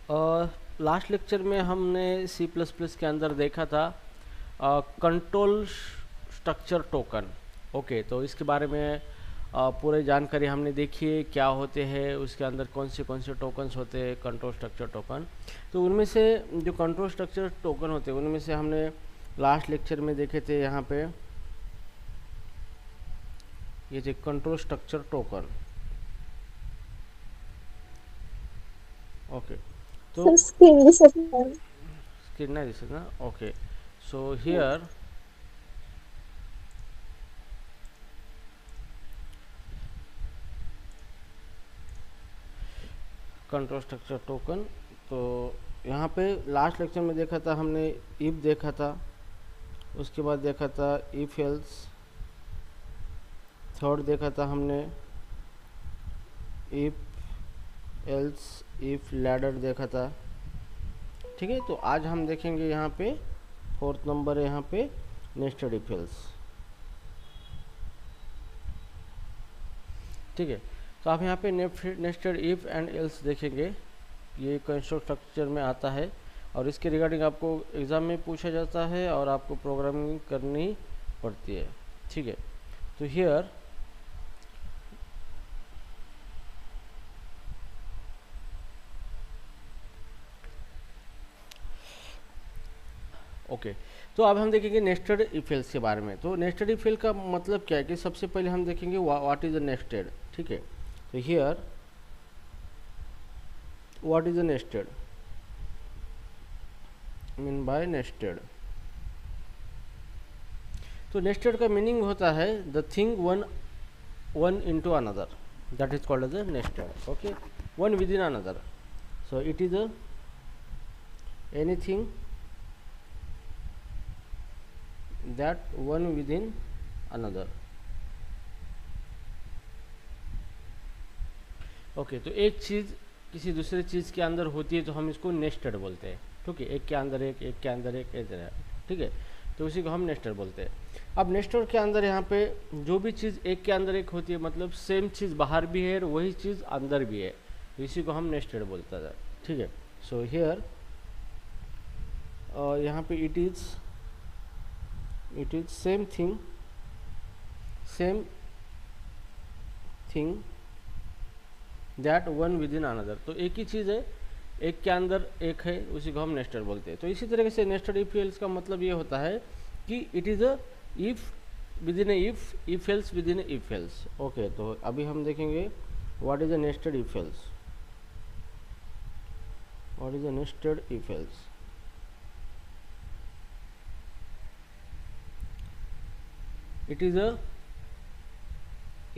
Last lecture में हमने C plus plus के अंदर देखा था कंट्रोल स्ट्रक्चर टोकन। ओके, तो इसके बारे में पूरी जानकारी हमने देखी है, क्या होते हैं उसके अंदर, कौन से टोकन्स होते हैं कंट्रोल स्ट्रक्चर टोकन। तो उनमें से जो कंट्रोल स्ट्रक्चर टोकन होते हैं उनमें से हमने लास्ट लेक्चर में देखे थे, यहाँ पे ये थे कंट्रोल स्ट्रक्चर टोकन। ओके, तो सर स्क्रीन दिसत नाही. स्क्रीन नाही दिसत ना? Okay, so here control structure token. तो यहाँ पे लास्ट लेक्चर में देखा था हमने इफ देखा था, उसके बाद देखा था इफ एल्स, थर्ड देखा था हमने इफ एल्स इफ लैडर देखा था। ठीक है, तो आज हम देखेंगे यहाँ पे फोर्थ नंबर है, यहाँ पे नेस्टेड इफ एल्स। ठीक है, तो आप यहाँ पे नेस्टेड इफ एंड एल्स देखेंगे, ये कंट्रोल स्ट्रक्चर में आता है और इसके रिगार्डिंग आपको एग्ज़ाम में पूछा जाता है और आपको प्रोग्रामिंग करनी पड़ती है। ठीक है, तो हियर ओके, तो अब हम देखेंगे नेस्टेड इफ एल्स के बारे में। तो नेस्टेड इफ एल्स का मतलब क्या है कि सबसे पहले हम देखेंगे व्हाट इज द नेस्टेड। ठीक है, तो here what is the nested mean by nested. तो नेस्टेड का मीनिंग होता है the thing one into another, that is called as a nested. Okay, one within another, so it is a anything that one within another. Okay, तो एक चीज़ किसी दूसरे चीज़ के अंदर होती है तो हम इसको नेस्टेड बोलते हैं। ठीक है, एक के अंदर एक के अंदर एक ऐसे। ठीक है, तो उसी को हम नेस्टेड बोलते हैं। अब नेस्टेड के अंदर यहाँ पे जो भी चीज़ एक के अंदर एक होती है, मतलब सेम चीज़ बाहर भी है और वही चीज़ अंदर भी है, तो इसी को हम नेस्टेड बोलता है। ठीक है, सो हियर यहाँ पे it is same thing that one within another. तो एक ही चीज़ है, एक के अंदर एक है, उसी को हम नेस्टेड बोलते हैं। तो इसी तरीके से नेस्टेड इफ एल्स का मतलब ये होता है कि it is a if within if else within if else. Okay, तो अभी हम देखेंगे what is a nested if else. What is a nested if else? It is a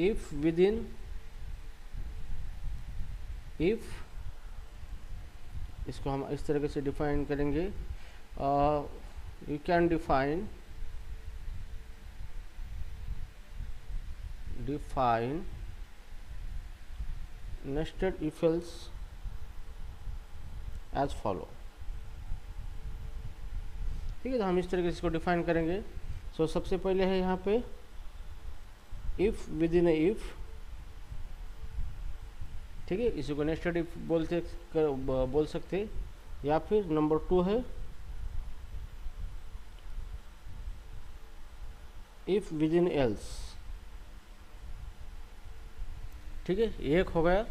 if within if, इसको हम इस तरीके से define करेंगे। You can define nested if else as follow. ठीक है, तो हम इस तरीके से इसको डिफाइन करेंगे। सो सबसे पहले है यहाँ पे इफ विद इन इफ। ठीक है, इसी को नेस्टेड इफ बोल सकते, या फिर नंबर 2 है इफ विद इन एल्स। ठीक है, एक हो गया।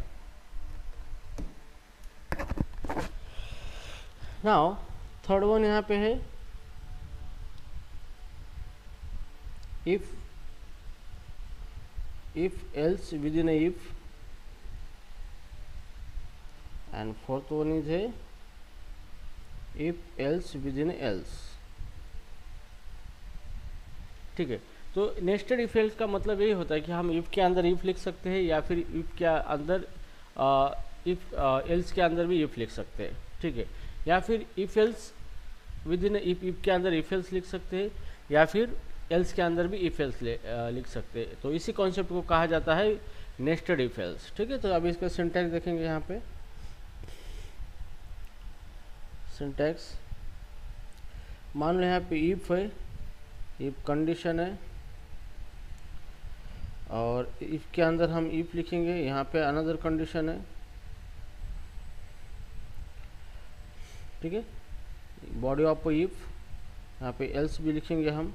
नाउ थर्ड वन यहाँ पे है if else within if, and fourth one is है if else within else. ठीक है, तो नेस्टेड इफ एल्स का मतलब यही होता है कि हम इफ के अंदर इफ लिख सकते हैं, या फिर इफ के अंदर इफ एल्स के अंदर भी इफ लिख सकते हैं। ठीक है, या फिर if else within if के अंदर इफ एल्स लिख सकते हैं, या फिर एल्स के अंदर भी इफ एल्स लिख सकते हैं। तो इसी कॉन्सेप्ट को कहा जाता है नेस्टेड इफ एल्स। ठीक है, तो अभी इसका सिंटैक्स देखेंगे। यहाँ पे सिंटैक्स, मान लो यहाँ पे इफ है, इफ कंडीशन है, और इफ के अंदर हम इफ लिखेंगे, यहाँ पे अनदर कंडीशन है, ठीक है, बॉडी ऑफ इफ, यहाँ पे एल्स भी लिखेंगे हम,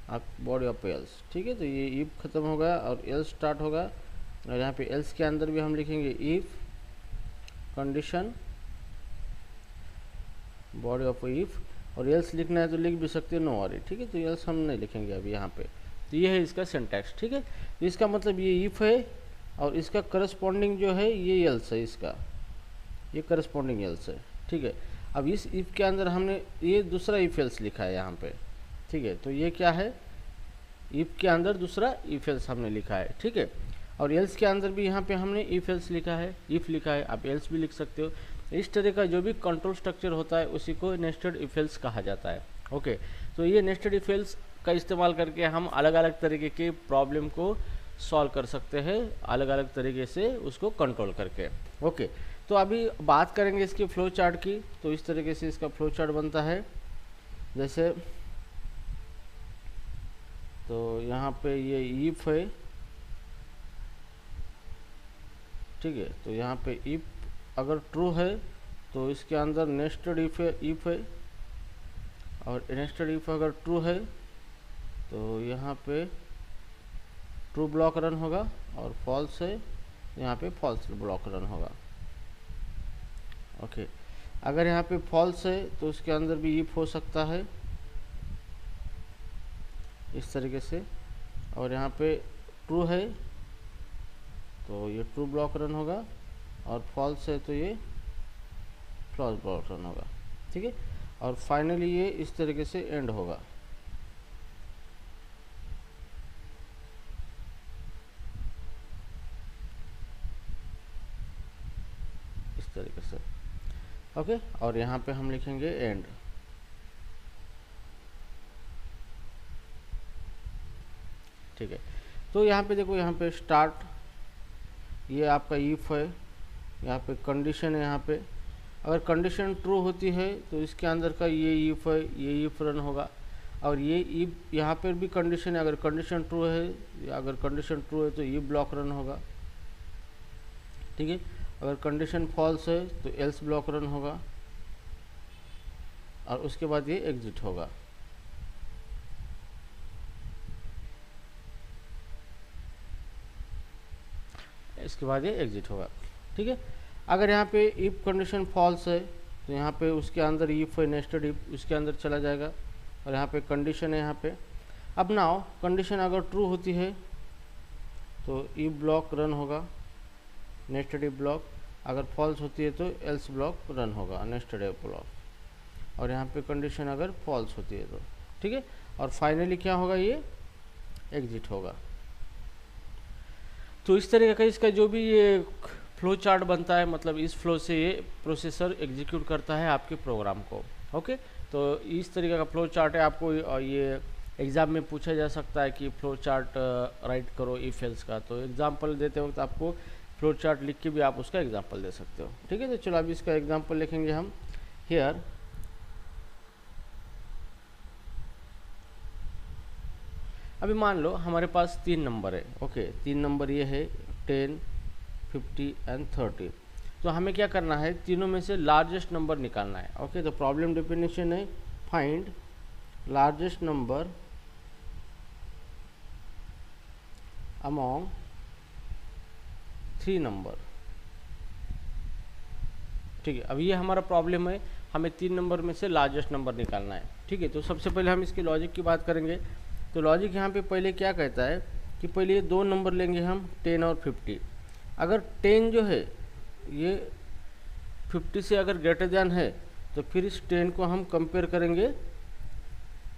आप बॉडी ऑफ एल्स, ठीक है। तो ये इफ खत्म होगा और एल्स स्टार्ट होगा, और यहाँ पे एल्स के अंदर भी हम लिखेंगे if condition body of if, और एल्स लिखना है तो लिख भी सकते हैं, नो वरी, ठीक है। तो एल्स हम नहीं लिखेंगे अभी यहाँ पे। तो ये है इसका सिंटैक्स, ठीक है। तो इसका मतलब ये इफ है और इसका करस्पॉन्डिंग जो है ये एल्स है, इसका ये करस्पॉन्डिंग एल्स है, ठीक है। अब इस इफ के अंदर हमने ये दूसरा इफ एल्स लिखा है यहाँ पे, ठीक है। तो ये क्या है, इफ के अंदर दूसरा इफ एल्स हमने लिखा है, ठीक है। और एल्स के अंदर भी यहाँ पे हमने इफ एल्स लिखा है, इफ लिखा है, आप एल्स भी लिख सकते हो। इस तरह का जो भी कंट्रोल स्ट्रक्चर होता है उसी को नेस्टेड इफ एल्स कहा जाता है, ओके। तो ये नेस्टेड इफ एल्स का इस्तेमाल करके हम अलग अलग तरीके के प्रॉब्लम को सॉल्व कर सकते हैं, अलग अलग तरीके से उसको कंट्रोल करके, ओके। तो अभी बात करेंगे इसके फ्लो चार्ट की। तो इस तरीके से इसका फ्लो चार्ट बनता है, जैसे तो यहाँ पे ये इफ है, ठीक है। तो यहाँ पे इफ अगर ट्रू है तो इसके अंदर नेस्टेड इफ है, और नेस्टेड इफ अगर ट्रू है तो यहाँ पे ट्रू ब्लॉक रन होगा, और फॉल्स है यहाँ पे फॉल्स ब्लॉक रन होगा, ओके। अगर यहाँ पे फॉल्स है तो उसके अंदर भी इफ हो सकता है इस तरीके से, और यहाँ पे ट्रू है तो ये ट्रू ब्लॉक रन होगा, और फॉल्स है तो ये फॉल्स ब्लॉक रन होगा, ठीक है। और फाइनली ये इस तरीके से एंड होगा, इस तरीके से, ओके। और यहाँ पे हम लिखेंगे एंड, ठीक है। तो यहाँ पे देखो, यहाँ पे स्टार्ट ये आपका इफ है, यहाँ पे कंडीशन है, यहाँ पे अगर कंडीशन ट्रू होती है तो इसके अंदर का ये इफ है, ये इफ रन होगा, और ये इफ यहाँ पर भी कंडीशन है, अगर कंडीशन ट्रू है, अगर कंडीशन ट्रू है तो ये ब्लॉक रन होगा, ठीक है। अगर कंडीशन फॉल्स है तो एल्स ब्लॉक रन होगा, और उसके बाद ये एग्जिट होगा, इसके बाद ये एग्जिट होगा, ठीक है। अगर यहाँ पे इफ कंडीशन फॉल्स है तो यहाँ पे उसके अंदर इफ है, नेस्टेड इफ उसके अंदर चला जाएगा, और यहाँ पे कंडीशन है यहाँ पे। अब नाउ कंडीशन अगर ट्रू होती है तो इफ ब्लॉक रन होगा, नेस्टेड इफ ब्लॉक, अगर फॉल्स होती है तो एल्स ब्लॉक रन होगा, नेस्टेड इफ ब्लॉक, और यहाँ पे कंडीशन अगर फॉल्स होती है तो, ठीक है। और फाइनली क्या होगा, ये एग्जिट होगा। तो इस तरीके का इसका जो भी ये फ्लो चार्ट बनता है, मतलब इस फ्लो से ये प्रोसेसर एग्जीक्यूट करता है आपके प्रोग्राम को, ओके। तो इस तरीके का फ्लो चार्ट है। आपको ये एग्ज़ाम में पूछा जा सकता है कि फ्लो चार्ट राइट करो इफ एल्स का, तो एग्जांपल देते वक्त आपको फ्लो चार्ट लिख के भी आप उसका एग्जांपल दे सकते हो, ठीक है। तो चलो अभी इसका एग्जांपल लिखेंगे हम हियर। अभी मान लो हमारे पास 3 नंबर है, ओके। 3 नंबर ये है 10, 50 एंड 30। तो हमें क्या करना है, तीनों में से लार्जेस्ट नंबर निकालना है, ओके। तो प्रॉब्लम डेफिनेशन है find largest number among 3 number, ठीक है। अब ये हमारा प्रॉब्लम है, हमें 3 नंबर में से लार्जेस्ट नंबर निकालना है, ठीक है। तो सबसे पहले हम इसके लॉजिक की बात करेंगे। तो लॉजिक यहाँ पे पहले क्या कहता है कि पहले ये 2 नंबर लेंगे हम, 10 और 50। अगर 10 जो है ये 50 से अगर ग्रेटर देन है तो फिर इस 10 को हम कंपेयर करेंगे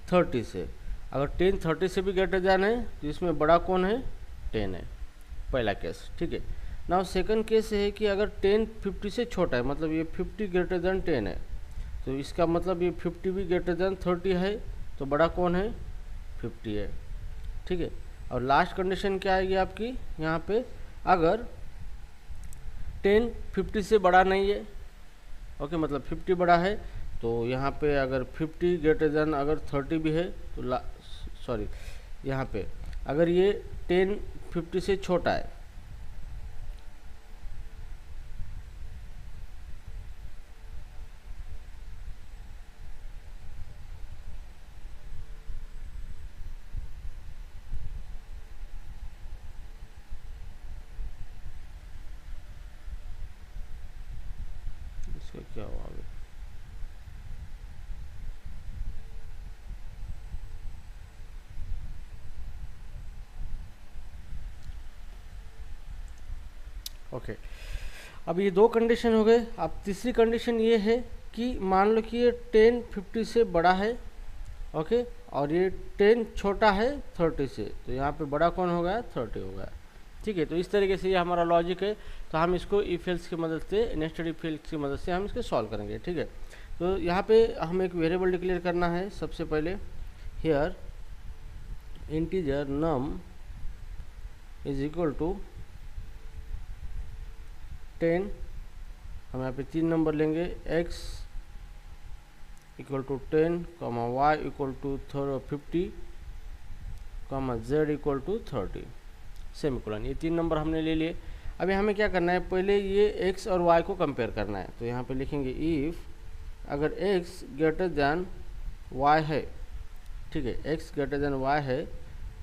30 से। अगर 10 30 से भी ग्रेटर देन है तो इसमें बड़ा कौन है, 10 है, पहला केस, ठीक है। नाउ सेकंड केस है कि अगर 10 50 से छोटा है, मतलब ये 50 ग्रेटर देन 10 है, तो इसका मतलब ये 50 भी ग्रेटर देन 30 है, तो बड़ा कौन है, 50 है, ठीक है। और लास्ट कंडीशन क्या आएगी आपकी यहाँ पे, अगर 10 50 से बड़ा नहीं है, ओके, मतलब 50 बड़ा है, तो यहाँ पे अगर 50 ग्रेटर देन अगर 30 भी है तो सॉरी, यहाँ पे अगर ये 10 50 से छोटा है, इसका क्या हुआ अभी? ओके, अब ये दो कंडीशन हो गए। अब तीसरी कंडीशन ये है कि मान लो कि ये 10 50 से बड़ा है, ओके, और ये 10 छोटा है 30 से, तो यहाँ पे बड़ा कौन हो गया? 30 हो गया। ठीक है, तो इस तरीके से ये हमारा लॉजिक है। तो हम इसको इफ एल्स की मदद से, नेस्टेड इफ एल्स की मदद से हम इसको सॉल्व करेंगे। ठीक है, तो यहाँ पे हम एक वेरिएबल डिक्लेयर करना है सबसे पहले। Here integer num is equal to 10, हम यहाँ पे 3 नंबर लेंगे, x equal to 10, y equal to 50, z equal to 30, semicolon. ये 3 नंबर हमने ले लिए। अभी हमें क्या करना है? पहले ये x और y को कंपेयर करना है। तो यहाँ पे लिखेंगे इफ़ अगर x ग्रेटर दैन y है, ठीक है, x ग्रेटर दैन y है,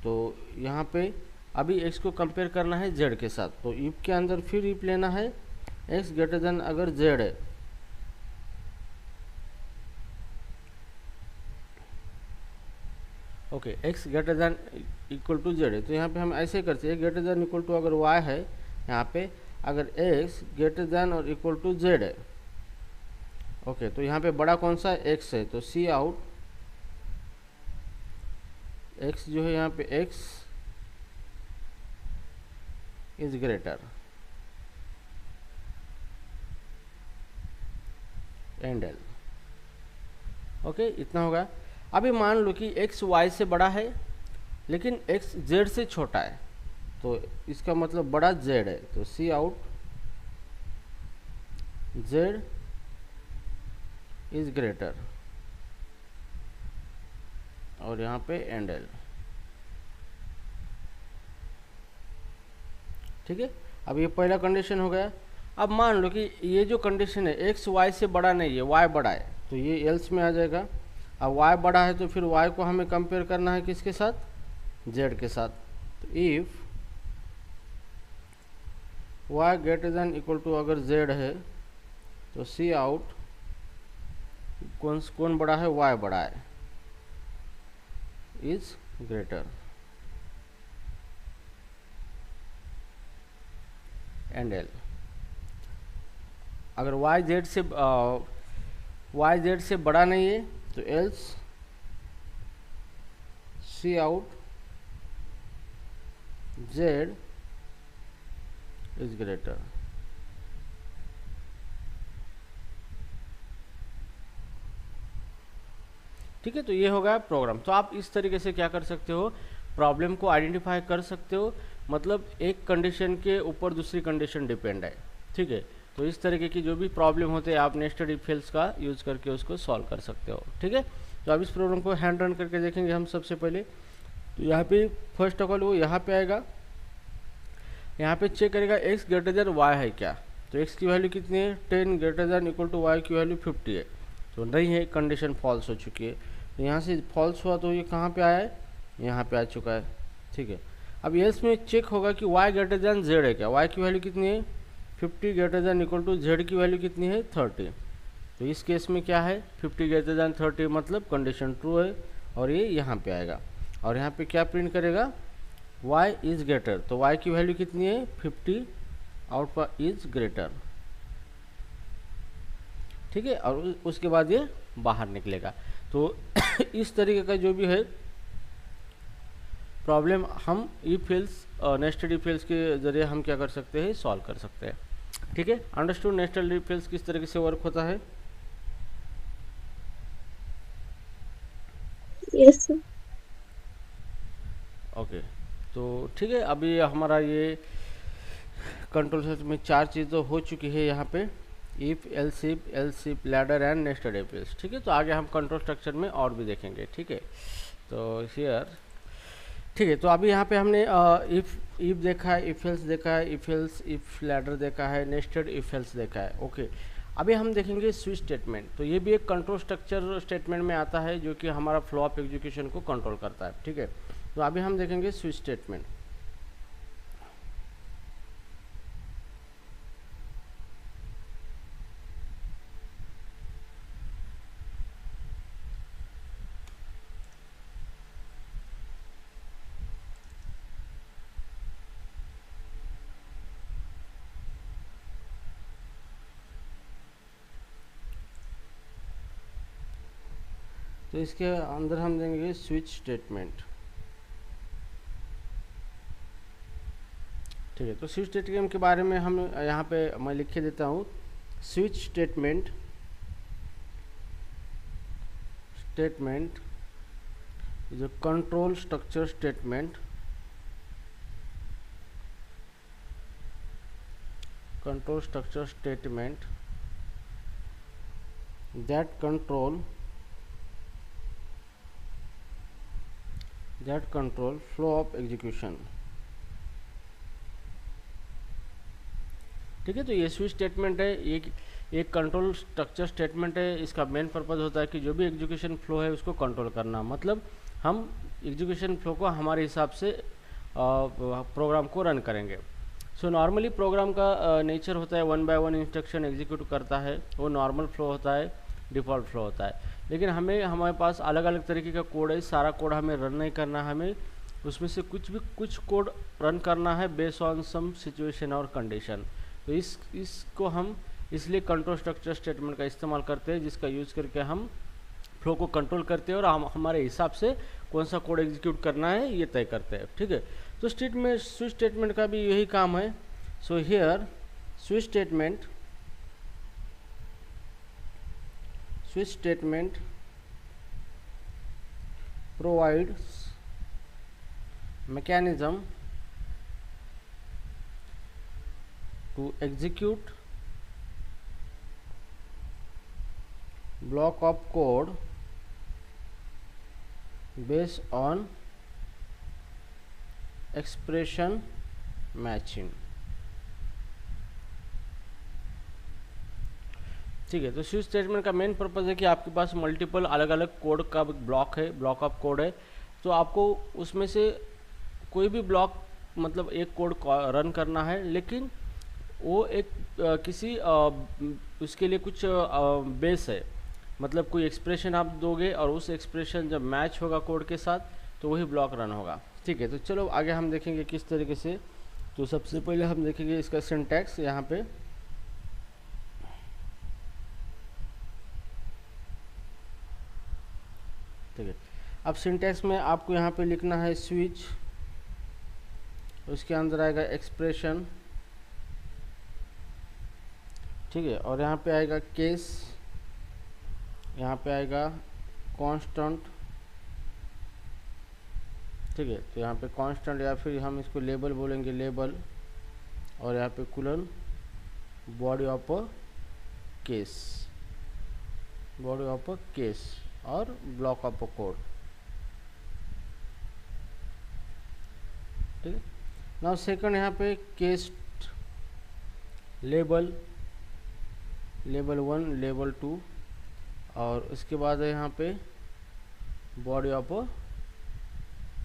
तो यहाँ पे अभी x को कंपेयर करना है z के साथ। तो इफ के अंदर फिर इफ लेना है x ग्रेटर दैन अगर z है, okay, x greater than equal to z है, तो यहाँ पे हम ऐसे करते हैं, ग्रेटर दैन इक्वल टू अगर y है, यहाँ पे अगर x ग्रेटर दैन और इक्वल टू z है, ओके, तो यहाँ पे बड़ा कौन सा है? x है, तो सी आउट x जो है यहाँ पे x is greater and L. Okay, इतना होगा। अभी मान लो कि x y से बड़ा है लेकिन x z से छोटा है, तो इसका मतलब बड़ा z है, तो cout z is greater और यहाँ पे एंड एल। ठीक है, अब ये पहला कंडीशन हो गया। अब मान लो कि ये जो कंडीशन है x y से बड़ा नहीं है, y बड़ा है, तो ये एल्स में आ जाएगा। अब y बड़ा है तो फिर y को हमें कंपेयर करना है किसके साथ? z के साथ। तो if y greater than equal to अगर z है, तो सी आउट कौन बड़ा है? y बड़ा है, इज ग्रेटर एंड एल। अगर y z से बड़ा नहीं है तो else cout z is greater. ठीक है, तो ये होगा प्रोग्राम। तो आप इस तरीके से क्या कर सकते हो? प्रॉब्लम को आइडेंटिफाई कर सकते हो, मतलब एक कंडीशन के ऊपर दूसरी कंडीशन डिपेंड है। ठीक है, तो इस तरीके की जो भी प्रॉब्लम होते हैं आप नेस्टेड इफ एल्स का यूज़ करके उसको सॉल्व कर सकते हो। ठीक है, तो अब इस प्रॉब्लम को हैंड रन करके देखेंगे हम सबसे पहले। तो यहाँ पे फर्स्ट ऑफ ऑल वो यहाँ पे आएगा, यहाँ पे चेक करेगा x ग्रेटर देन y है क्या। तो x की वैल्यू कितनी है? 10 greater than equal to y की वैल्यू 50 है, तो नहीं है, कंडीशन फॉल्स हो चुकी है। तो यहाँ से फॉल्स हुआ तो ये कहाँ पे आया है? यहाँ पे आ चुका है। ठीक है, अब एल्स में चेक होगा कि y ग्रेटर देन z है क्या। y की वैल्यू कितनी है? 50 greater than equal to z की वैल्यू कितनी है? 30। तो इस केस में क्या है? 50 ग्रेटर देन 30 मतलब कंडीशन ट्रू है और ये यहाँ पे आएगा। और यहाँ पे क्या प्रिंट करेगा? y इज ग्रेटर, तो y की वैल्यू कितनी है? 50 आउट पर इज ग्रेटर। ठीक है, और उसके बाद ये बाहर निकलेगा। तो इस तरीके का जो भी है प्रॉब्लम हम if else nested if else के जरिए हम क्या कर सकते हैं? सॉल्व कर सकते हैं। ठीक है, अंडरस्टूड नेस्टेड इफ एल्स किस तरीके से वर्क होता है? Yes sir. ओके, तो ठीक है, अभी हमारा ये कंट्रोल सेट में 4 चीज़ तो हो चुकी है यहाँ पे, if else ladder and nested if else. ठीक है, तो आगे हम कंट्रोल स्ट्रक्चर में और भी देखेंगे। ठीक है, तो हियर ठीक है, तो अभी यहाँ पे हमने इफ देखा है, इफ एल्स देखा है, इफ एल्स इफ लैडर देखा है, नेस्टेड इफ एल्स देखा है। ओके, अभी हम देखेंगे स्विच स्टेटमेंट। तो ये भी एक कंट्रोल स्ट्रक्चर स्टेटमेंट में आता है जो कि हमारा फ्लो ऑफ एग्जीक्यूशन को कंट्रोल करता है। ठीक है, तो अभी हम देखेंगे स्विच स्टेटमेंट। तो इसके अंदर हम देंगे स्विच स्टेटमेंट। ठीक है, तो स्विच स्टेटमेंट के बारे में हम यहाँ पे मैं लिख के देता हूँ। Switch statement is a control structure statement, control structure statement that control flow of execution। ठीक है, तो ये स्विच स्टेटमेंट है, एक कंट्रोल स्ट्रक्चर स्टेटमेंट है। इसका मेन पर्पज़ होता है कि जो भी एग्जीक्यूशन फ्लो है उसको कंट्रोल करना, मतलब हम एग्जीक्यूशन फ्लो को हमारे हिसाब से प्रोग्राम को रन करेंगे। सो नॉर्मली प्रोग्राम का नेचर होता है 1 बाय 1 इंस्ट्रक्शन एग्जीक्यूट करता है, वो नॉर्मल फ्लो होता है, डिफ़ॉल्ट फ्लो होता है। लेकिन हमारे पास अलग अलग तरीके का कोड है, सारा कोड हमें रन नहीं करना, हमें उसमें से कुछ कोड रन करना है बेस्ड ऑन सम सिचुएशन और कंडीशन। तो इसको हम इसलिए कंट्रोल स्ट्रक्चर स्टेटमेंट का इस्तेमाल करते हैं, जिसका यूज़ करके हम फ्लो को कंट्रोल करते हैं और हम हमारे हिसाब से कौन सा कोड एग्जीक्यूट करना है ये तय करते हैं। ठीक है, तो स्विच स्टेटमेंट का भी यही काम है। So here switch statement provides mechanism to execute block of code based on expression matching। ठीक है, तो स्विच स्टेटमेंट का मेन पर्पज़ है कि आपके पास मल्टीपल अलग अलग कोड का ब्लॉक है, ब्लॉक ऑफ कोड है, तो आपको उसमें से कोई भी ब्लॉक मतलब एक कोड रन करना है, लेकिन वो एक किसी उसके लिए कुछ बेस है, मतलब कोई एक्सप्रेशन आप दोगे और उस एक्सप्रेशन जब मैच होगा कोड के साथ तो वही ब्लॉक रन होगा। ठीक है, तो चलो आगे हम देखेंगे किस तरीके से। तो सबसे पहले हम देखेंगे इसका सिंटैक्स यहाँ पे। ठीक है, अब सिंटैक्स में आपको यहाँ पे लिखना है स्विच, उसके अंदर आएगा एक्सप्रेशन। ठीक है, और यहाँ पे आएगा केस, यहाँ पे आएगा कांस्टेंट। ठीक है, तो यहाँ पे कांस्टेंट या फिर हम इसको लेबल बोलेंगे, लेबल, और यहाँ पे colon body of case, body of case और ब्लॉक ऑफ कोड। ठीक है, नाउ सेकंड यहाँ पे केस लेबल, लेबल 1, लेबल 2, और उसके बाद है यहाँ पे बॉडी ऑफ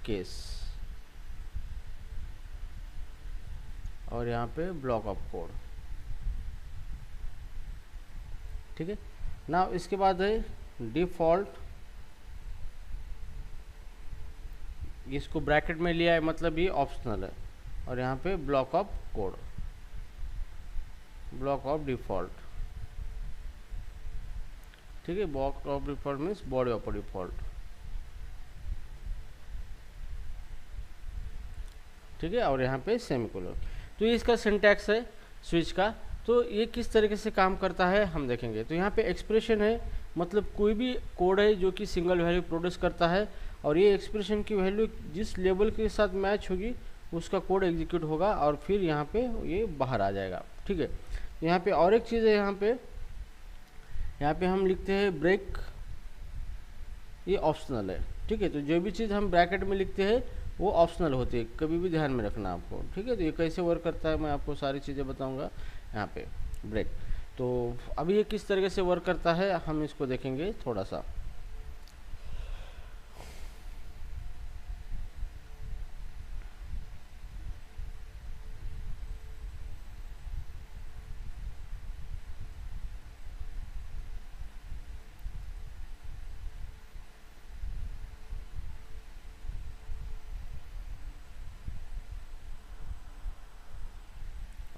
केस, और यहाँ पे ब्लॉक ऑफ कोड। ठीक है, नाउ इसके बाद है डिफ़ॉल्ट, इसको ब्रैकेट में लिया है मतलब ये ऑप्शनल है, और यहाँ पे block of code, block of default. ठीक है, block of default means body of default. ठीक है, और यहाँ पे सेमीकोलन। तो ये इसका सिंटैक्स है स्विच का। तो ये किस तरीके से काम करता है हम देखेंगे। तो यहाँ पे एक्सप्रेशन है, मतलब कोई भी कोड है जो कि सिंगल वैल्यू प्रोड्यूस करता है, और ये एक्सप्रेशन की वैल्यू जिस लेवल के साथ मैच होगी उसका कोड एग्जीक्यूट होगा और फिर यहाँ पे ये बाहर आ जाएगा। ठीक है, यहाँ पे और एक चीज़ है, यहाँ पे हम लिखते हैं ब्रेक, ये ऑप्शनल है। ठीक है, तो जो भी चीज़ हम ब्रैकेट में लिखते हैं वो ऑप्शनल होती है, कभी भी ध्यान में रखना आपको। ठीक है, तो ये कैसे वर्क करता है मैं आपको सारी चीज़ें बताऊँगा। यहाँ पे ब्रेक, तो अभी ये किस तरीके से वर्क करता है हम इसको देखेंगे थोड़ा सा।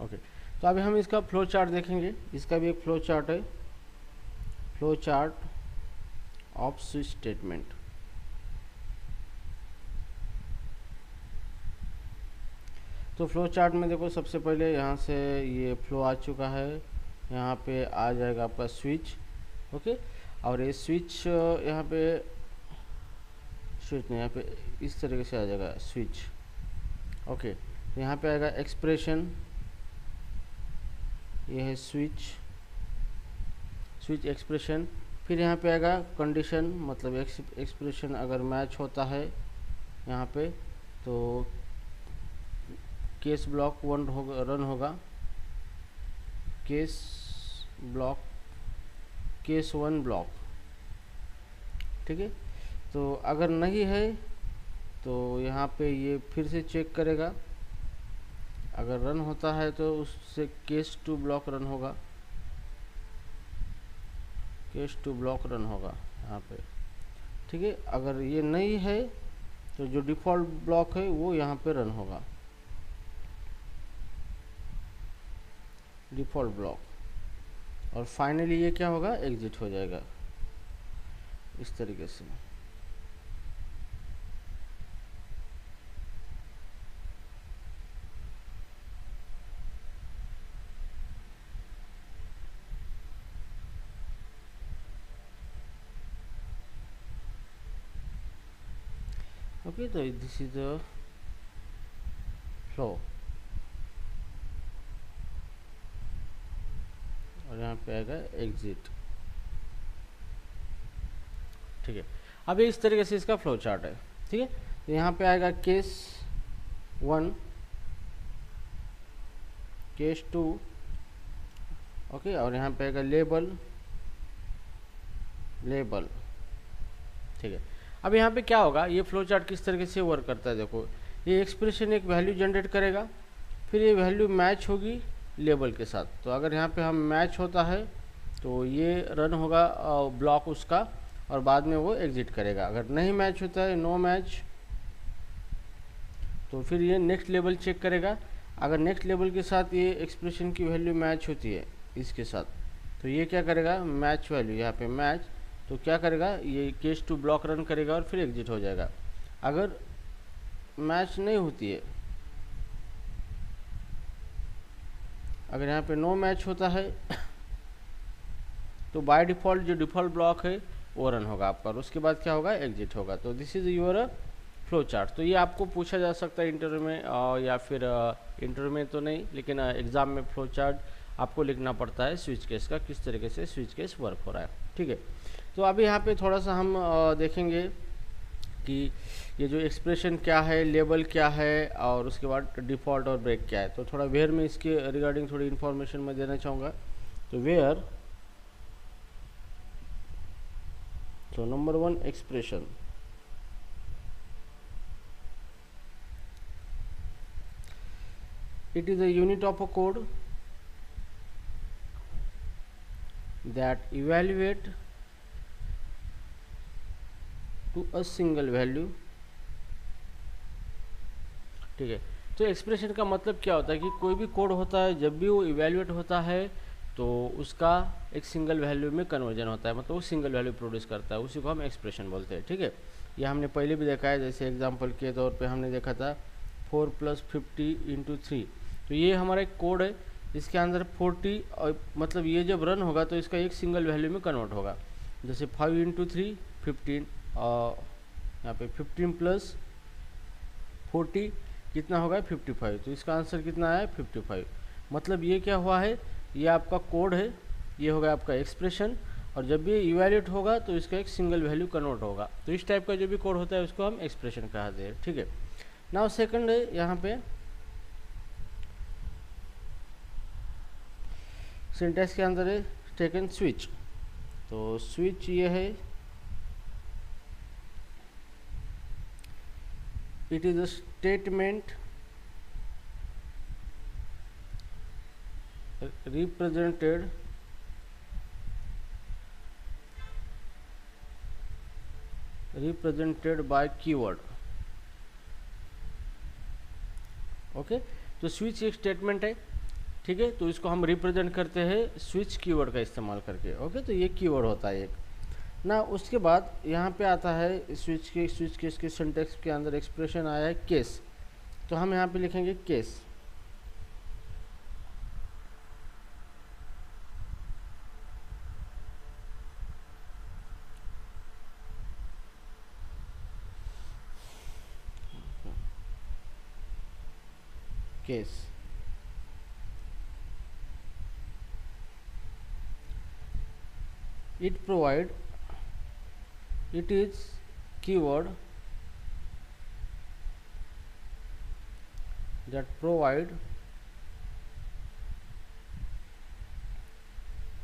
ओके, तो अभी हम इसका फ्लो चार्ट देखेंगे। इसका भी एक फ्लो चार्ट है, flow chart off switch statement. तो फ्लो चार्ट में देखो सबसे पहले यहाँ से ये फ्लो आ चुका है, यहाँ पे आ जाएगा आपका स्विच। ओके, और ये स्विच यहाँ पे स्विच नहीं, यहाँ पे इस तरीके से आ जाएगा स्विच। ओके, यहाँ पे आएगा एक्सप्रेशन, ये है स्विच, स्विच एक्सप्रेशन। फिर यहाँ पे आएगा कंडीशन, मतलब एक्सप्रेशन अगर मैच होता है यहाँ पे तो केस ब्लॉक 1 होगा, रन होगा, केस 1 ब्लॉक। ठीक है, तो अगर नहीं है तो यहाँ पे ये फिर से चेक करेगा, अगर रन होता है तो उससे केस 2 ब्लॉक रन होगा, केस 2 ब्लॉक रन होगा यहाँ पे। ठीक है, अगर ये नहीं है तो जो डिफ़ॉल्ट ब्लॉक है वो यहाँ पे रन होगा, डिफ़ॉल्ट ब्लॉक। और फाइनली ये क्या होगा, एग्जिट हो जाएगा इस तरीके से। ओके, तो दिस इज द फ्लो, और यहाँ पे आएगा एग्जिट। ठीक है, अब इस तरीके से इसका फ्लो चार्ट है। ठीक है, तो यहाँ पे आएगा केस 1, केस 2, ओके, और यहाँ पे आएगा लेबल, लेबल। ठीक है, अब यहाँ पे क्या होगा, ये फ्लो चार्ट किस तरीके से वर्क करता है। देखो, ये एक्सप्रेशन एक वैल्यू जनरेट करेगा, फिर ये वैल्यू मैच होगी लेबल के साथ। तो अगर यहाँ पे हम मैच होता है तो ये रन होगा ब्लॉक उसका, और बाद में वो एग्जिट करेगा। अगर नहीं मैच होता है, नो मैच, तो फिर ये नेक्स्ट लेवल चेक करेगा। अगर नेक्स्ट लेवल के साथ ये एक्सप्रेशन की वैल्यू मैच होती है इसके साथ, तो ये क्या करेगा, मैच वैल्यू, यहाँ पे मैच, तो क्या करेगा, ये केस 2 ब्लॉक रन करेगा और फिर एग्जिट हो जाएगा। अगर मैच नहीं होती है, अगर यहाँ पे नो मैच होता है तो बाय डिफ़ॉल्ट जो डिफ़ॉल्ट ब्लॉक है वो रन होगा आपका, और उसके बाद क्या होगा, एग्जिट होगा। तो this is your flow chart. तो ये आपको पूछा जा सकता है इंटरव्यू में, या फिर इंटरव्यू में तो नहीं, लेकिन एग्ज़ाम में फ्लो चार्ट आपको लिखना पड़ता है स्विच केस का, किस तरीके से स्विच केस वर्क हो रहा है। ठीक है, तो अभी यहाँ पे थोड़ा सा हम देखेंगे कि ये जो एक्सप्रेशन क्या है, लेबल क्या है, और उसके बाद डिफ़ॉल्ट और ब्रेक क्या है। तो थोड़ा वेयर में इसके रिगार्डिंग थोड़ी इन्फॉर्मेशन मैं देना चाहूँगा। तो वेयर, तो number 1 expression, it is a unit of a code that evaluate to a single value। ठीक है, तो एक्सप्रेशन का मतलब क्या होता है कि कोई भी कोड होता है, जब भी वो इवेल्युएट होता है तो उसका एक सिंगल वैल्यू में कन्वर्जन होता है, मतलब वो सिंगल वैल्यू प्रोड्यूस करता है, उसी को हम एक्सप्रेशन बोलते हैं। ठीक है, ये हमने पहले भी देखा है, जैसे एग्जांपल के तौर पे हमने देखा था 4 + 50 × 3। तो ये हमारा एक कोड है, इसके अंदर 40, और मतलब ये जब रन होगा तो इसका एक सिंगल वैल्यू में कन्वर्ट होगा। जैसे 5 × 3 15, और यहाँ पे 15 + 40 कितना होगा, 55। तो इसका आंसर कितना है, 55। मतलब ये क्या हुआ है, ये आपका कोड है, ये होगा आपका एक्सप्रेशन, और जब भी इवैल्यूएट होगा तो इसका एक सिंगल वैल्यू कन्वर्ट होगा। तो इस टाइप का जो भी कोड होता है उसको हम एक्सप्रेशन कहते हैं। ठीक है, नाउ सेकंड है यहाँ पे सिंटैक्स के अंदर है टेकन स्विच। तो स्विच ये है, it is a statement represented by keyword। Okay, तो स्विच एक स्टेटमेंट है, ठीक है, तो इसको हम रिप्रेजेंट करते हैं स्विच कीवर्ड का इस्तेमाल करके। ओके, तो ये कीवर्ड होता है एक। ना उसके बाद यहाँ पे आता है स्विच केस के सिंटेक्स के अंदर एक्सप्रेशन आया है केस, तो हम यहाँ पे लिखेंगे case. Case it is keyword that provide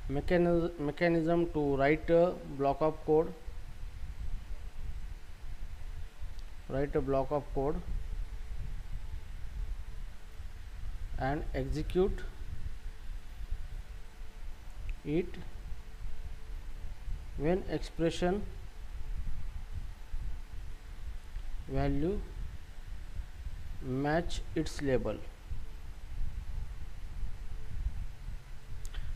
mechanism to write a block of code and execute it when expression value match its label।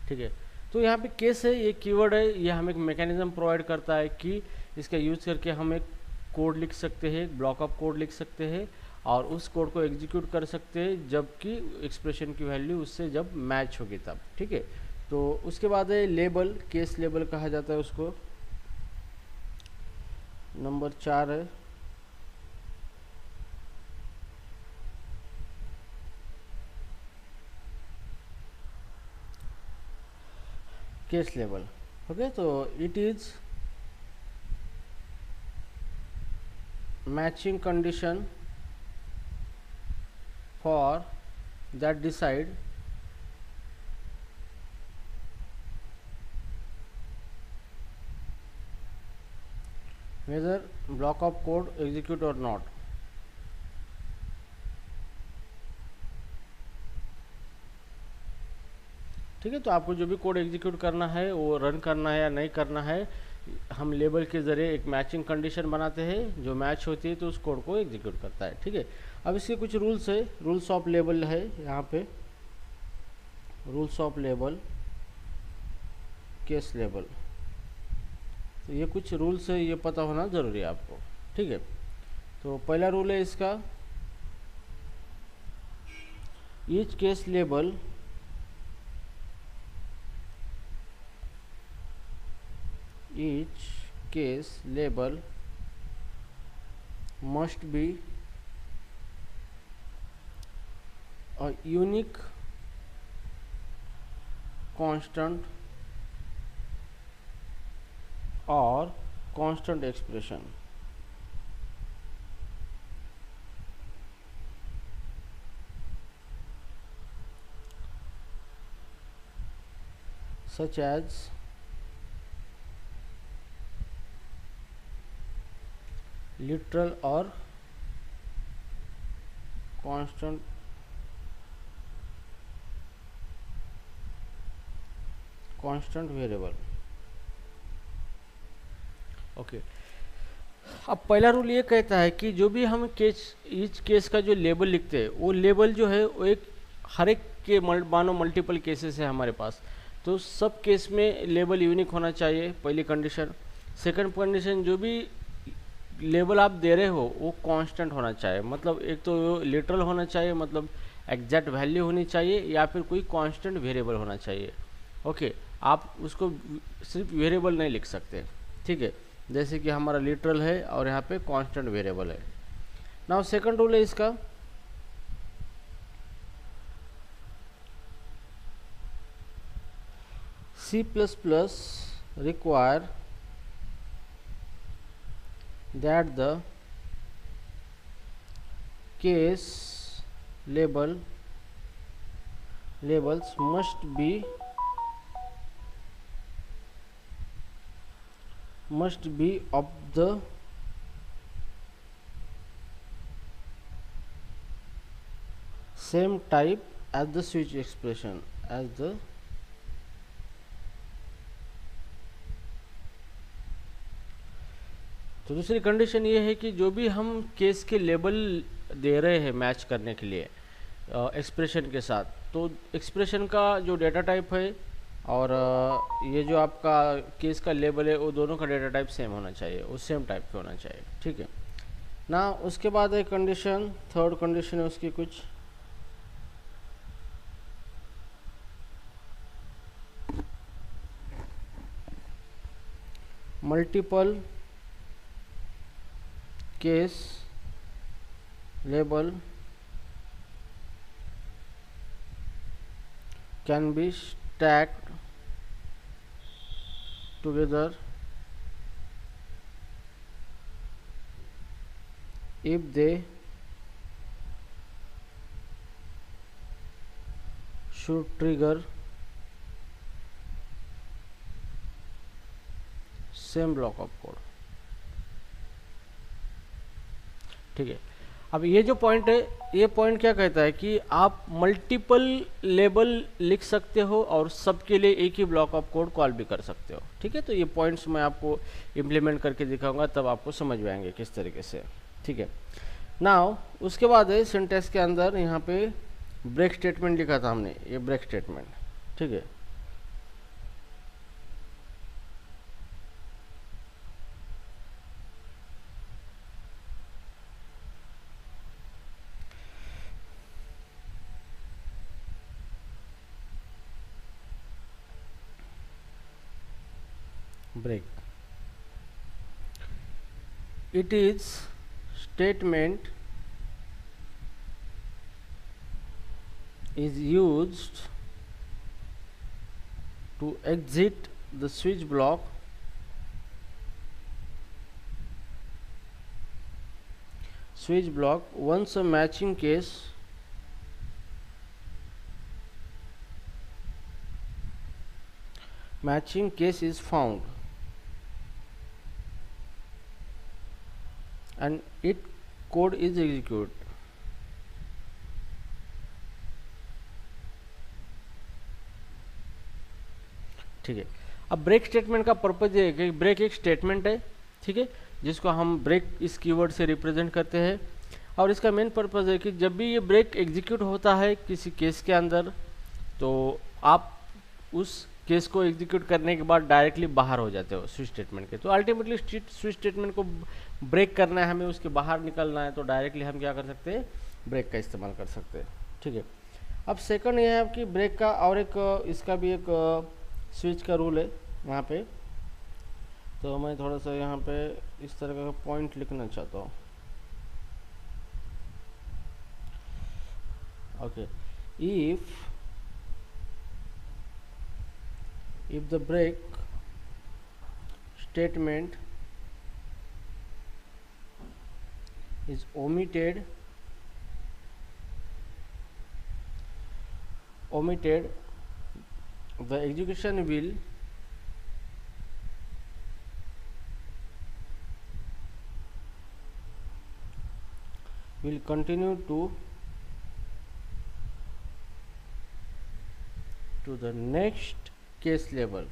ठीक है, तो यहाँ पे केस है, ये कीवर्ड है, ये हमें एक मैकेनिज्म प्रोवाइड करता है कि इसका यूज़ करके हम एक कोड लिख सकते हैं, एक ब्लॉक ऑफ कोड लिख सकते हैं और उस कोड को एग्जीक्यूट कर सकते हैं जबकि एक्सप्रेशन की वैल्यू उससे जब मैच होगी तब। ठीक है, तो उसके बाद है लेबल, केस लेबल कहा जाता है उसको। नंबर 4 है केस लेबल। ओके, तो it is matching condition for that decide whether block of code execute or not। ठीक है, तो आपको जो भी कोड एग्जीक्यूट करना है वो रन करना है या नहीं करना है, हम लेबल के ज़रिए एक मैचिंग कंडीशन बनाते हैं, जो मैच होती है तो उस कोड को एग्जीक्यूट करता है। ठीक है, अब इसके कुछ रूल्स है, रूल्स ऑफ लेबल है यहाँ पे, rules of label case label, तो ये कुछ रूल्स है, ये पता होना ज़रूरी है आपको। ठीक है, तो पहला रूल है इसका, each case label must be a unique constant or constant expression। such as literal or constant variable. Okay, अब पहला रूल ये कहता है कि जो भी हम ईच केस का जो लेबल लिखते हैं वो लेबल जो है वो एक हर एक के मानो मल्टीपल केसेस है हमारे पास, तो सब केस में लेबल यूनिक होना चाहिए, पहली कंडीशन। सेकंड कंडीशन, जो भी लेबल आप दे रहे हो वो कांस्टेंट होना चाहिए, मतलब एक तो लिटरल होना चाहिए, मतलब एग्जैक्ट वैल्यू होनी चाहिए, या फिर कोई कांस्टेंट वेरिएबल होना चाहिए। ओके, आप उसको सिर्फ वेरिएबल नहीं लिख सकते। ठीक है, जैसे कि हमारा लिटरल है और यहाँ पे कांस्टेंट वेरिएबल है। नाउ सेकंड रूल है इसका, C++ require that the case labels must be of the same type as the switch expression तो दूसरी कंडीशन ये है कि जो भी हम केस के लेबल दे रहे हैं मैच करने के लिए एक्सप्रेशन के साथ, तो एक्सप्रेशन का जो डेटा टाइप है और ये जो आपका केस का लेबल है वो दोनों का डेटा टाइप सेम होना चाहिए, वो सेम टाइप के होना चाहिए, ठीक है ना। उसके बाद एक कंडीशन, थर्ड कंडीशन है उसकी कुछ, multiple case label can be stacked together if they should trigger same block of code, ठीक है। अब ये जो पॉइंट है, ये पॉइंट क्या कहता है कि आप मल्टीपल लेबल लिख सकते हो और सबके लिए एक ही ब्लॉक ऑफ कोड कॉल भी कर सकते हो, ठीक है। तो ये पॉइंट्स मैं आपको इम्प्लीमेंट करके दिखाऊंगा, तब आपको समझ में आएंगे किस तरीके से, ठीक है। नाउ उसके बाद है सिंटेक्स के अंदर यहाँ पे ब्रेक स्टेटमेंट लिखा था हमने, ये ब्रेक स्टेटमेंट, ठीक है। break, it is statement is used to exit the switch block once a matching case is found and it code is executed, ठीक है। अब ब्रेक स्टेटमेंट का पर्पज ये है कि ब्रेक एक स्टेटमेंट है, ठीक है, जिसको हम ब्रेक इस कीवर्ड से रिप्रेजेंट करते हैं। और इसका मेन पर्पज है कि जब भी ये ब्रेक एग्जीक्यूट होता है किसी केस के अंदर, तो आप उस केस को एग्जीक्यूट करने के बाद डायरेक्टली बाहर हो जाते हो स्विच स्टेटमेंट के। तो अल्टीमेटली स्विच स्टेटमेंट को ब्रेक करना है, हमें उसके बाहर निकलना है, तो डायरेक्टली हम क्या कर सकते हैं, ब्रेक का इस्तेमाल कर सकते हैं, ठीक है। अब सेकंड ये है कि ब्रेक का और एक इसका भी एक स्विच का रूल है यहाँ पे। तो मैं थोड़ा सा यहाँ पे इस तरह का पॉइंट लिखना चाहता हूँ, okay. if the break statement is omitted, the execution will continue to the next case label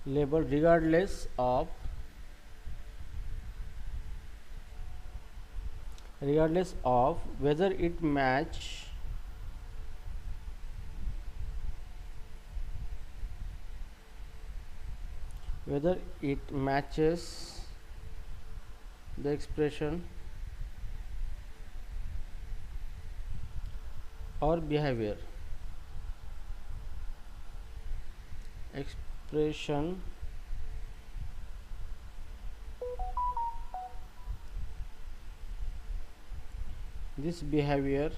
regardless of whether it matches the expression or behavior. This behavior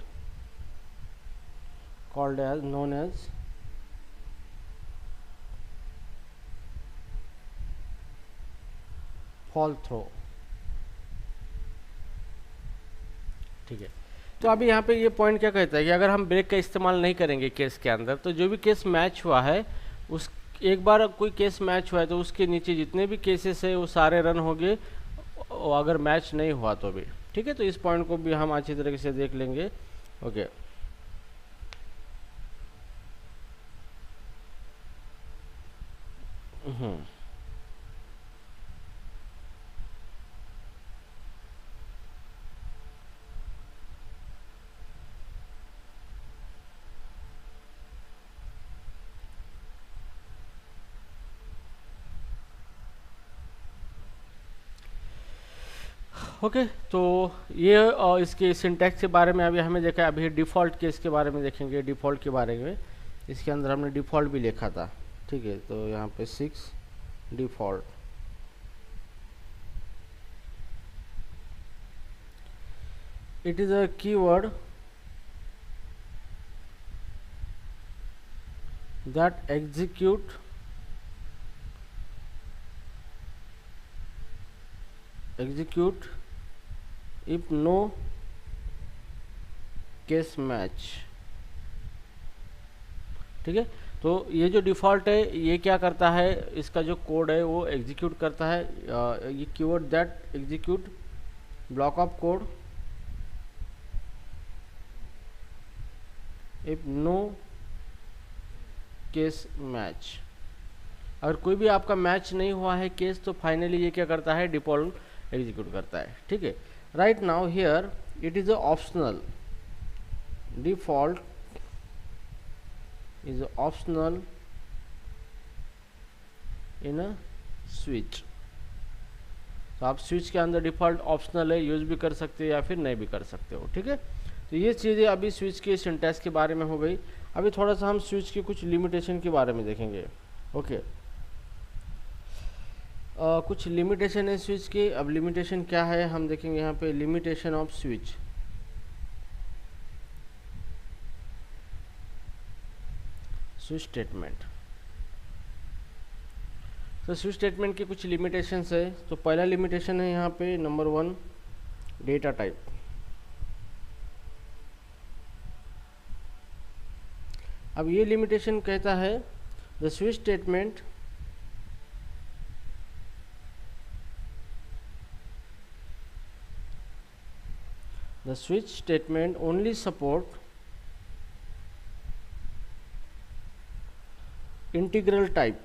known as fall through, ठीक है। तो अभी यहाँ पे ये point क्या कहता है कि अगर हम ब्रेक का इस्तेमाल नहीं करेंगे केस के अंदर, तो जो भी केस मैच हुआ है उस एक बार कोई केस मैच हुआ है तो उसके नीचे जितने भी केसेस है वो सारे रन हो गए, अगर मैच नहीं हुआ तो भी, ठीक है। तो इस पॉइंट को भी हम अच्छी तरीके से देख लेंगे, ओके। ओके, तो ये इसके सिंटैक्स के बारे में अभी हमें देखा। अभी डिफ़ॉल्ट केस के बारे में देखेंगे। डिफ़ॉल्ट के बारे में इसके अंदर हमने डिफ़ॉल्ट भी लिखा था, ठीक है। तो यहाँ पे 6 default, it is a keyword that execute if no case match, ठीक है। तो ये जो डिफ़ॉल्ट है ये क्या करता है, इसका जो कोड है वो एग्जीक्यूट करता है। ये keyword that execute block of code if no case match. अगर कोई भी आपका मैच नहीं हुआ है केस, तो फाइनली ये क्या करता है, डिफ़ॉल्ट एग्जीक्यूट करता है, ठीक है। Right now here it is a optional, default is optional in a switch। तो आप स्विच के अंदर डिफ़ॉल्ट ऑप्शनल है, यूज़ भी कर सकते हो या फिर नहीं भी कर सकते हो, ठीक है। तो ये चीज़ें अभी स्विच के सिंटैक्स के बारे में हो गई। अभी थोड़ा सा हम स्विच की कुछ लिमिटेशन के बारे में देखेंगे। ओके, कुछ लिमिटेशन है स्विच की। अब लिमिटेशन क्या है हम देखेंगे यहाँ पे। Limitation off switch, switch statement. तो स्विच स्टेटमेंट की कुछ लिमिटेशंस है। तो पहला लिमिटेशन है यहाँ पे नंबर 1, डेटा टाइप। अब ये लिमिटेशन कहता है the switch statement only support integral types,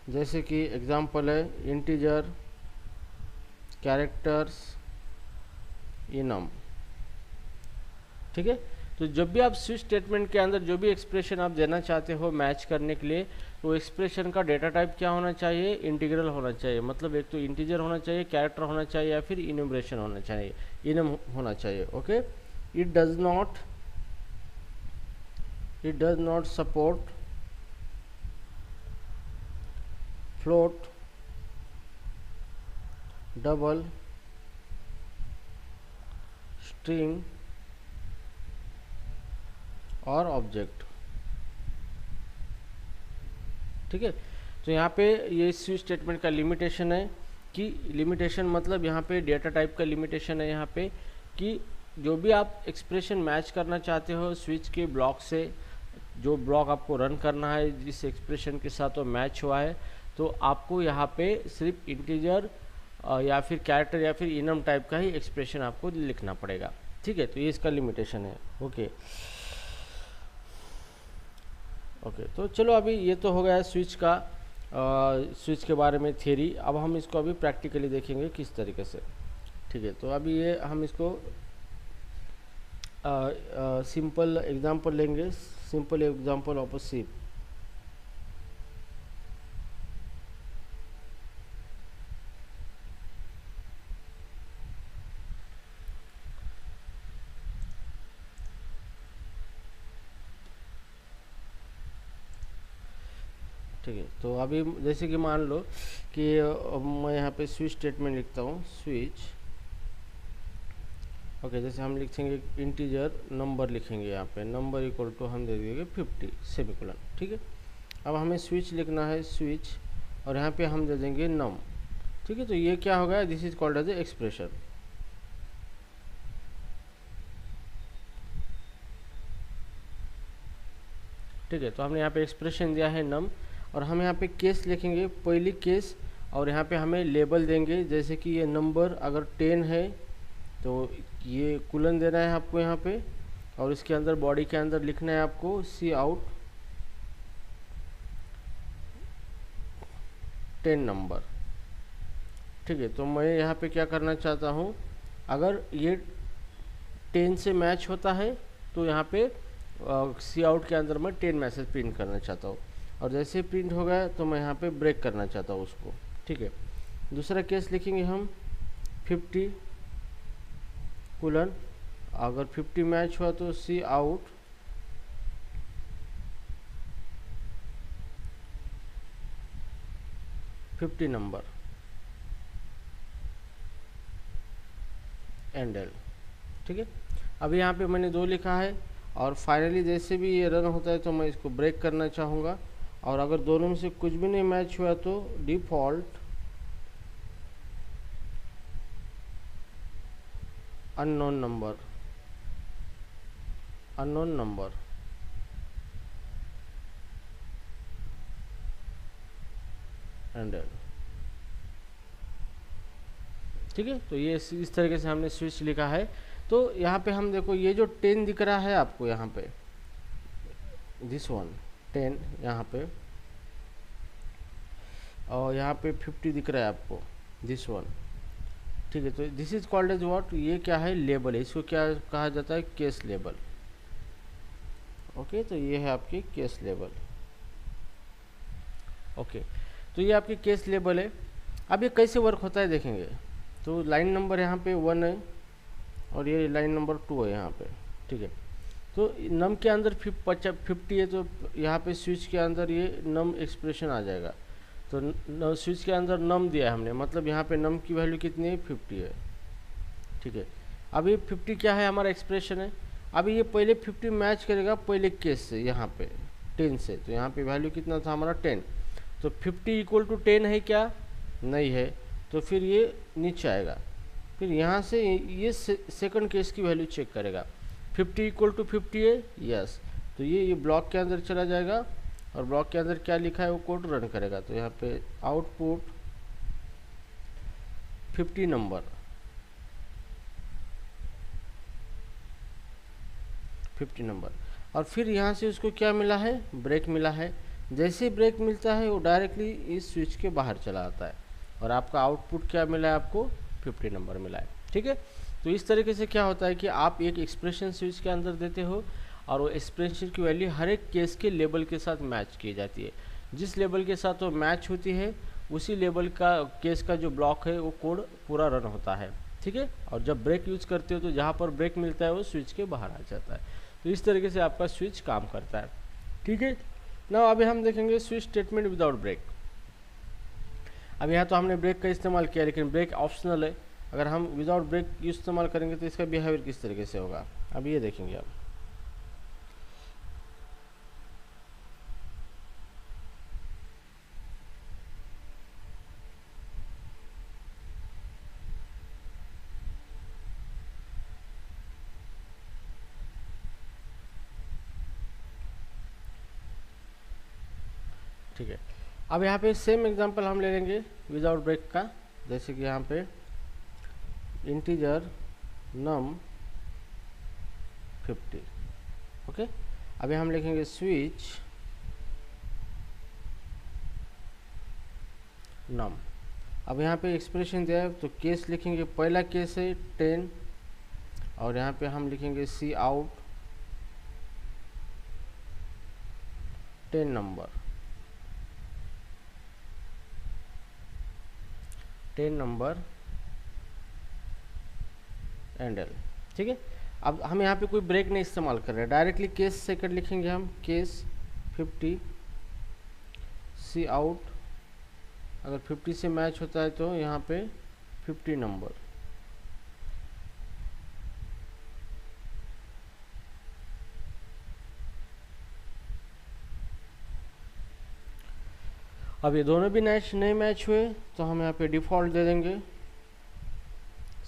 जैसे कि एग्जांपल है इंटीजर, कैरेक्टर्स, इनम, ठीक है। तो जब भी आप स्विच स्टेटमेंट के अंदर जो भी एक्सप्रेशन आप देना चाहते हो मैच करने के लिए, तो एक्सप्रेशन का डेटा टाइप क्या होना चाहिए, इंटीग्रल होना चाहिए। मतलब एक तो इंटीजर होना चाहिए, कैरेक्टर होना चाहिए या फिर इन्यूमरेशन होना चाहिए, इनम होना चाहिए। Okay, it does not support float, double, string और ऑब्जेक्ट, ठीक है। तो यहाँ पे ये स्विच स्टेटमेंट का लिमिटेशन है कि लिमिटेशन मतलब यहाँ पे डेटा टाइप का लिमिटेशन है यहाँ पे कि जो भी आप एक्सप्रेशन मैच करना चाहते हो स्विच के ब्लॉक से, जो ब्लॉक आपको रन करना है जिस एक्सप्रेशन के साथ वो मैच हुआ है, तो आपको यहाँ पे सिर्फ इंटीजर या फिर कैरेक्टर या फिर इनम टाइप का ही एक्सप्रेशन आपको लिखना पड़ेगा, ठीक है। तो ये इसका लिमिटेशन है। ओके, तो चलो अभी ये तो हो गया स्विच का, स्विच के बारे में थियरी। अब हम इसको अभी प्रैक्टिकली देखेंगे किस तरीके से, ठीक है। तो अभी ये हम इसको सिंपल एग्जांपल लेंगे, simple example of a ship. ठीक है, तो अभी जैसे कि मान लो कि मैं यहाँ पे स्विच स्टेटमेंट लिखता हूँ, स्विच। ओके, जैसे हम लिखेंगे इंटीजर नंबर लिखेंगे, यहाँ पे नंबर इक्वल टू हम दे देंगे 50 सेमीकोलन, ठीक है। अब हमें स्विच लिखना है, स्विच, और यहाँ पे हम दे देंगे नम, ठीक है। तो ये क्या होगा, this is called as a expression, ठीक है। तो हमने यहाँ पे एक्सप्रेशन दिया है नम, और हम यहाँ पे केस लिखेंगे, पहली केस, और यहाँ पे हमें लेबल देंगे, जैसे कि ये नंबर अगर 10 है तो ये कुलन देना है आपको यहाँ पे, और इसके अंदर बॉडी के अंदर लिखना है आपको सी आउट 10 नंबर, ठीक है। तो मैं यहाँ पे क्या करना चाहता हूँ, अगर ये 10 से मैच होता है तो यहाँ पे सी आउट के अंदर मैं 10 मैसेज प्रिंट करना चाहता हूँ। और जैसे ही प्रिंट हो गया तो मैं यहाँ पे ब्रेक करना चाहता हूँ उसको, ठीक है। दूसरा केस लिखेंगे हम 50 कोलन, अगर 50 मैच हुआ तो सी आउट फिफ्टी नंबर एंडल, ठीक है। अब यहाँ पे मैंने 2 लिखा है, और फाइनली जैसे भी ये रन होता है तो मैं इसको ब्रेक करना चाहूँगा, और अगर दोनों में से कुछ भी नहीं मैच हुआ तो डिफ़ॉल्ट अननोन नंबर एंडल, ठीक है। तो ये इस तरीके से हमने स्विच लिखा है। तो यहाँ पे हम देखो ये जो 10 दिख रहा है आपको यहाँ पे, दिस वन 10 यहाँ पे, और यहाँ पे 50 दिख रहा है आपको, दिस वन, ठीक है। तो this is called as what, ये क्या है, लेबल है। इसको क्या कहा जाता है, केस लेबल। ओके, तो ये है आपकी केस लेबल। ओके, तो ये आपकी केस लेबल है। अब ये कैसे वर्क होता है देखेंगे। तो लाइन नंबर यहाँ पे 1 है, और ये लाइन नंबर 2 है यहाँ पे, ठीक है। तो नम के अंदर 50 है, तो यहाँ पे स्विच के अंदर ये नम एक्सप्रेशन आ जाएगा। तो स्विच के अंदर नम दिया है हमने, मतलब यहाँ पे नम की वैल्यू कितनी है, 50 है, ठीक है। अब ये 50 क्या है, हमारा एक्सप्रेशन है। अभी ये पहले 50 मैच करेगा पहले केस से, यहाँ पे 10 से, तो यहाँ पे वैल्यू कितना था हमारा 10। तो 50 इक्वल टू 10 है क्या, नहीं है, तो फिर ये नीचे आएगा। फिर यहाँ से ये सेकंड केस की वैल्यू चेक करेगा, 50 इक्वल टू 50 है, यस, तो ये ब्लॉक के अंदर चला जाएगा, और ब्लॉक के अंदर क्या लिखा है वो कोड रन करेगा। तो यहाँ पे आउटपुट 50 नंबर, 50 नंबर, और फिर यहाँ से उसको क्या मिला है, ब्रेक मिला है। जैसे ब्रेक मिलता है वो डायरेक्टली इस स्विच के बाहर चला आता है, और आपका आउटपुट क्या मिला है, आपको 50 नंबर मिला है, ठीक है। तो इस तरीके से क्या होता है कि आप एक एक्सप्रेशन स्विच के अंदर देते हो, और वो एक्सप्रेशन की वैल्यू हर एक केस के लेबल के साथ मैच की जाती है। जिस लेबल के साथ वो मैच होती है उसी लेबल का केस का जो ब्लॉक है वो कोड पूरा रन होता है, ठीक है। और जब ब्रेक यूज करते हो तो जहाँ पर ब्रेक मिलता है वो स्विच के बाहर आ जाता है। तो इस तरीके से आपका स्विच काम करता है, ठीक है ना। अभी हम देखेंगे स्विच स्टेटमेंट विदाउट ब्रेक। अब यहाँ तो हमने ब्रेक का इस्तेमाल किया, लेकिन ब्रेक ऑप्शनल है। अगर हम विदाउट ब्रेक इस्तेमाल करेंगे तो इसका बिहेवियर किस तरीके से होगा, अब ये देखेंगे आप। ठीक है, अब यहाँ पे सेम एग्जांपल हम ले लेंगे विदाउट ब्रेक का। जैसे कि यहाँ पे इंटीजर नम 50, ओके। अभी हम लिखेंगे स्विच नम। अब यहाँ पे एक्सप्रेशन दिया है तो केस लिखेंगे, पहला केस है 10, और यहाँ पे हम लिखेंगे सी आउट 10 नंबर, 10 नंबर एंडल, ठीक है। अब हम यहाँ पे कोई ब्रेक नहीं इस्तेमाल कर रहे हैं, डायरेक्टली केस सेकंड लिखेंगे हम, केस 50 सी आउट, अगर 50 से मैच होता है तो यहाँ पे 50 नंबर, अब ये दोनों भी नहीं मैच हुए तो हम यहाँ पे डिफ़ॉल्ट दे देंगे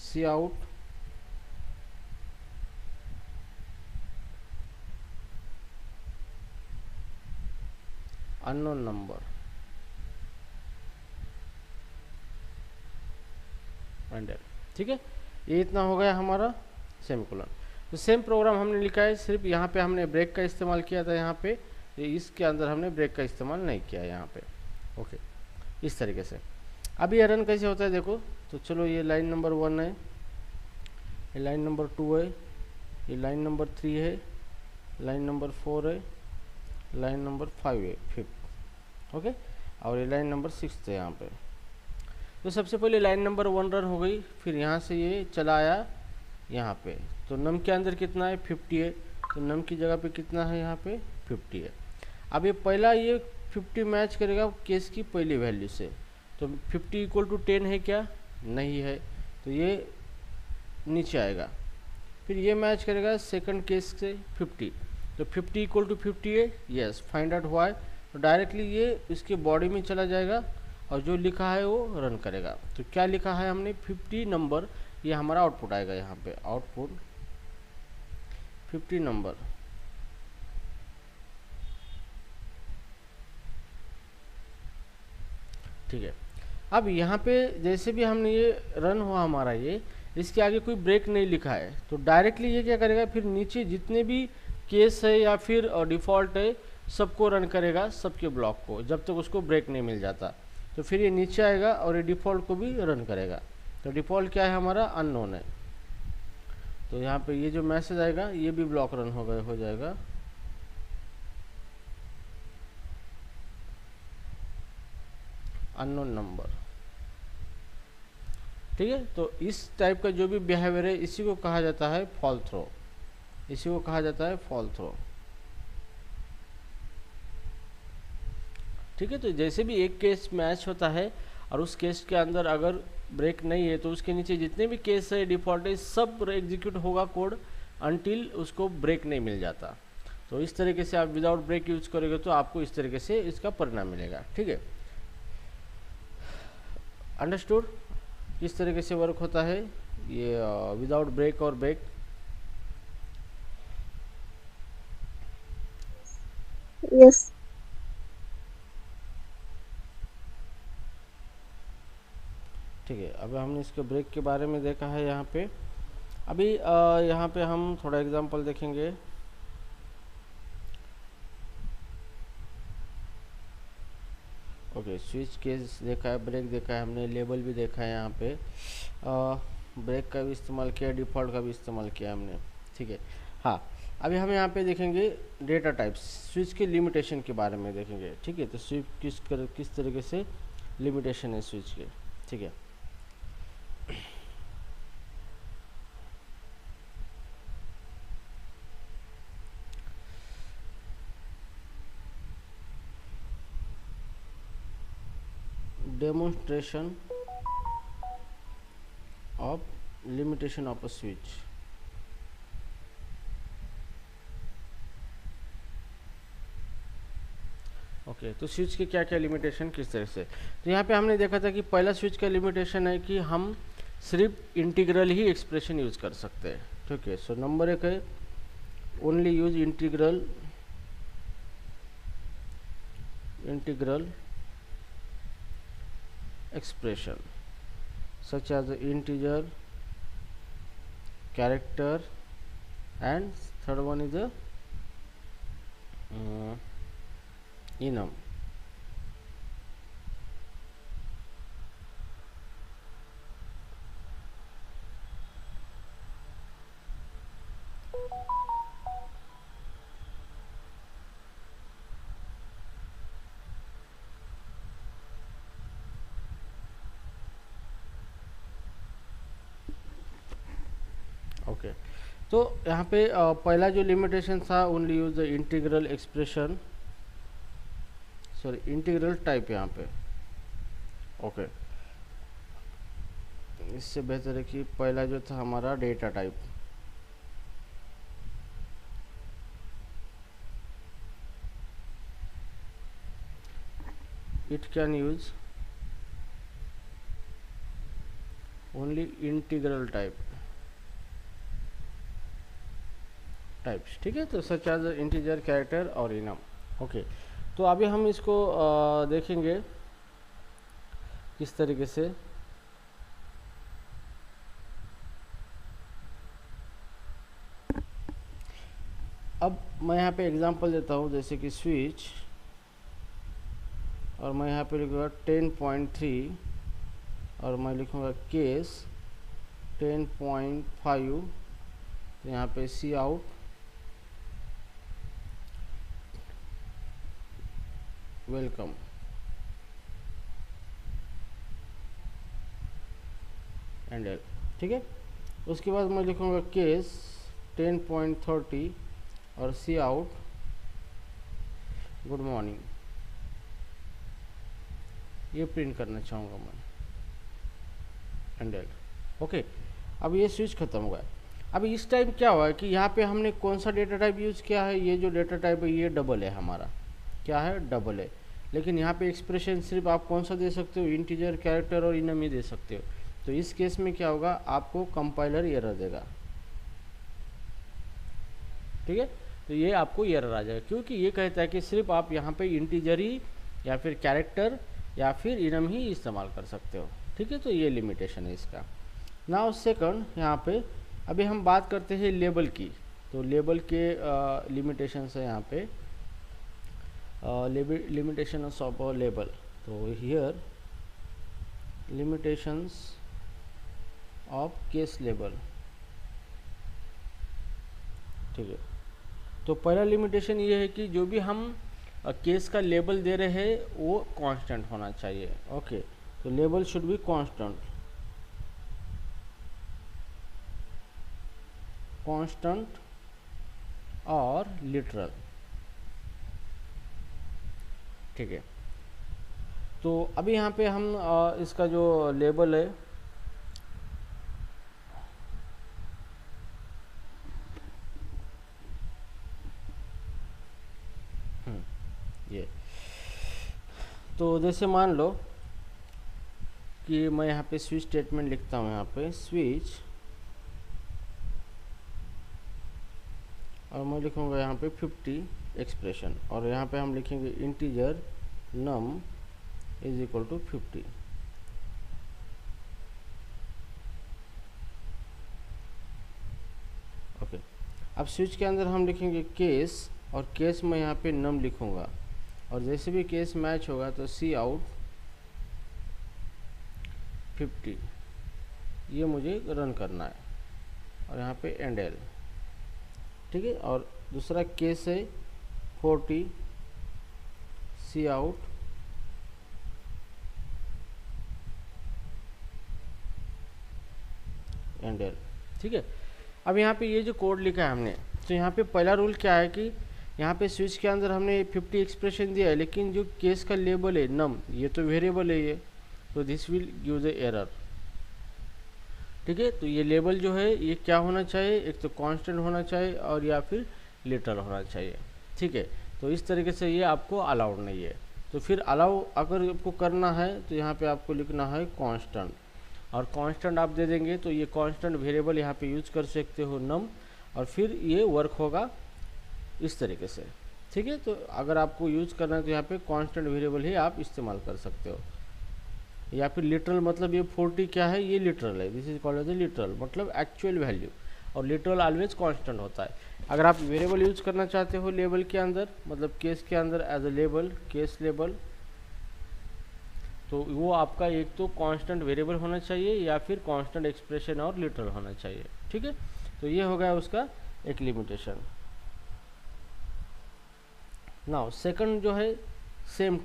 सी आउट अननोन नंबर एंडर, ठीक है। ये इतना हो गया हमारा सेमीकोलन। तो सेम प्रोग्राम हमने लिखा है, सिर्फ यहाँ पे हमने ब्रेक का इस्तेमाल किया था, यहाँ पे इसके अंदर हमने ब्रेक का इस्तेमाल नहीं किया यहाँ पे, ओके। इस तरीके से अब ये रन कैसे होता है देखो। तो चलो ये लाइन नंबर 1 है, ये लाइन नंबर 2 है, ये लाइन नंबर 3 है, लाइन नंबर 4 है, लाइन नंबर 5 है, 5 ओके, और ये लाइन नंबर 6 है यहाँ पे। तो सबसे पहले लाइन नंबर 1 रन हो गई, फिर यहाँ से ये चला आया यहाँ पे। तो नम के अंदर कितना है 50 है, तो नम की जगह पे कितना है यहाँ पे 50 है। अब ये पहला ये 50 मैच करेगा केस की पहली वैल्यू से, तो 50 = 10 है क्या, नहीं है, तो ये नीचे आएगा। फिर ये मैच करेगा सेकंड केस से 50, तो 50 = 50 है, यस फाइंड आउट हुआ है, तो डायरेक्टली ये इसके बॉडी में चला जाएगा और जो लिखा है वो रन करेगा। तो क्या लिखा है हमने 50 नंबर, ये हमारा आउटपुट आएगा यहाँ पे, आउटपुट 50 नंबर। ठीक है, अब यहाँ पे जैसे भी हमने ये रन हुआ हमारा ये, इसके आगे कोई ब्रेक नहीं लिखा है, तो डायरेक्टली ये क्या करेगा, फिर नीचे जितने भी केस है या फिर डिफ़ॉल्ट है सबको रन करेगा, सबके ब्लॉक को, जब तक उसको ब्रेक नहीं मिल जाता। तो फिर ये नीचे आएगा और ये डिफ़ॉल्ट को भी रन करेगा। तो डिफ़ॉल्ट क्या है हमारा, अननोन है, तो यहाँ पे ये जो मैसेज आएगा ये भी ब्लॉक रन हो जाएगा। अननोन नंबर, ठीक है। तो इस टाइप का जो भी बिहेवियर है इसी को कहा जाता है फॉल थ्रो, इसी को कहा जाता है फॉल थ्रो। ठीक है, तो जैसे भी एक केस मैच होता है और उस केस के अंदर अगर ब्रेक नहीं है तो उसके नीचे जितने भी केस है डिफ़ॉल्ट है सब एग्जीक्यूट होगा कोड अनटिल उसको ब्रेक नहीं मिल जाता। तो इस तरीके से आप विदाउट ब्रेक यूज करोगे तो आपको इस तरीके से इसका परिणाम मिलेगा। ठीक है, अंडरस्टूड किस तरीके से वर्क होता है ये विदाउट ब्रेक और ब्रेक। यस। ठीक है, अभी हमने इसके ब्रेक के बारे में देखा है यहाँ पे। अभी यहाँ पे हम थोड़ा एग्जांपल देखेंगे। ओके, स्विच केस देखा है, ब्रेक देखा है हमने, लेबल भी देखा है यहाँ पे, ब्रेक का भी इस्तेमाल किया, डिफ़ॉल्ट का भी इस्तेमाल किया हमने। ठीक है, हाँ अभी हम यहाँ पे देखेंगे डेटा टाइप्स, स्विच के लिमिटेशन के बारे में देखेंगे। ठीक है, तो स्विच किस तरीके से लिमिटेशन है स्विच के। ठीक है, demonstration of limitation of a switch। Okay, तो स्विच के क्या क्या लिमिटेशन किस तरह से, तो यहाँ पे हमने देखा था कि पहला स्विच का लिमिटेशन है कि हम सिर्फ इंटीग्रल ही एक्सप्रेशन यूज कर सकते हैं। ठीक है, सो नंबर 1 है only use integral expression such as the integer, character, and third one is the enum। Okay, तो यहाँ पे पहला जो लिमिटेशन था only use the integral expression, sorry integral type यहाँ पे। ओके, इससे बेहतर है कि पहला जो था हमारा data type. It can use only integral types. ठीक है, तो सच एज इंटीजर, कैरेक्टर और इनम। ओके, तो अभी हम इसको देखेंगे किस तरीके से। अब मैं यहाँ पे एग्जांपल देता हूँ, जैसे कि स्विच, और मैं यहाँ पे लिखूँगा 10.3 और मैं लिखूँगा केस 10.5, तो यहाँ पे सी आउट वेलकम। एंड एल, ठीक है। उसके बाद मैं लिखूँगा केस 10.30 और सी आउट गुड मॉर्निंग, ये प्रिंट करना चाहूँगा मैं एंड एल, ओके। अब ये स्विच खत्म हुआ है। अब इस टाइम क्या हुआ है कि यहाँ पे हमने कौन सा डेटा टाइप यूज़ किया है, ये जो डेटा टाइप है ये डबल है हमारा, क्या है, डबल है। लेकिन यहाँ पे एक्सप्रेशन सिर्फ आप कौन सा दे सकते हो, इंटीजर, कैरेक्टर और इनम ही दे सकते हो। तो इस केस में क्या होगा, आपको कंपाइलर एरर देगा, ठीक है। तो ये आपको एरर आ जाएगा, क्योंकि ये कहता है कि सिर्फ आप यहाँ पे इंटीजर ही या फिर कैरेक्टर या फिर इनम ही इस्तेमाल कर सकते हो, ठीक है। तो ये लिमिटेशन है इसका। नाउ सेकंड, यहाँ पे अभी हम बात करते हैं लेबल की। तो लेबल के लिमिटेशंस है यहाँ पे, limitations of a label. So here limitations of case label, ठीक है। तो पहला लिमिटेशन ये है कि जो भी हम केस का लेबल दे रहे हैं वो कांस्टेंट होना चाहिए, ओके। तो label should be constant, constant और लिटरल, ठीक है। तो अभी यहाँ पे हम इसका जो लेबल है ये, तो जैसे मान लो कि मैं यहाँ पे स्विच स्टेटमेंट लिखता हूँ, यहाँ पे स्विच, और मैं लिखूँगा यहाँ पे 50 एक्सप्रेशन, और यहाँ पे हम लिखेंगे integer num is equal to 50, okay. अब स्विच के अंदर हम लिखेंगे केस, और केस में यहाँ पे नम लिखूँगा, और जैसे भी केस मैच होगा तो सी आउट 50, ये मुझे रन करना है, और यहाँ पे एंड एल, ठीक है। और दूसरा केस है 40 सी आउट एंड एल, ठीक है। अब यहाँ पे ये जो कोड लिखा है हमने, तो यहाँ पे पहला रूल क्या है कि यहाँ पे स्विच के अंदर हमने 50 एक्सप्रेशन दिया है, लेकिन जो केस का लेबल है नम, ये तो वेरिएबल है ये, तो this will give the error, ठीक है। तो ये लेबल जो है ये क्या होना चाहिए, एक तो कांस्टेंट होना चाहिए और या फिर लिटरल होना चाहिए, ठीक है। तो इस तरीके से ये आपको अलाउड नहीं है। तो फिर अलाउ अगर आपको करना है तो यहाँ पे आपको लिखना है कांस्टेंट, और कांस्टेंट आप दे देंगे तो ये कांस्टेंट वेरिएबल यहाँ पे यूज कर सकते हो नम, और फिर ये वर्क होगा इस तरीके से, ठीक है। तो अगर आपको यूज करना है तो यहाँ पे कांस्टेंट वेरिएबल ही आप इस्तेमाल कर सकते हो, या फिर लिटरल, मतलब ये 40 क्या है, ये लिटरल है, this is called as a literal, मतलब एक्चुअल वैल्यू, और लिटरल ऑलवेज कांस्टेंट होता है। अगर आप वेरिएबल यूज करना चाहते हो लेबल के अंदर, मतलब केस के अंदर as a label, case label, तो वो आपका एक तो कांस्टेंट वेरिएबल होना चाहिए या फिर कांस्टेंट एक्सप्रेशन और लिटरल होना चाहिए, ठीक है। तो ये हो गया उसका एक लिमिटेशन। नाउ सेकंड जो है same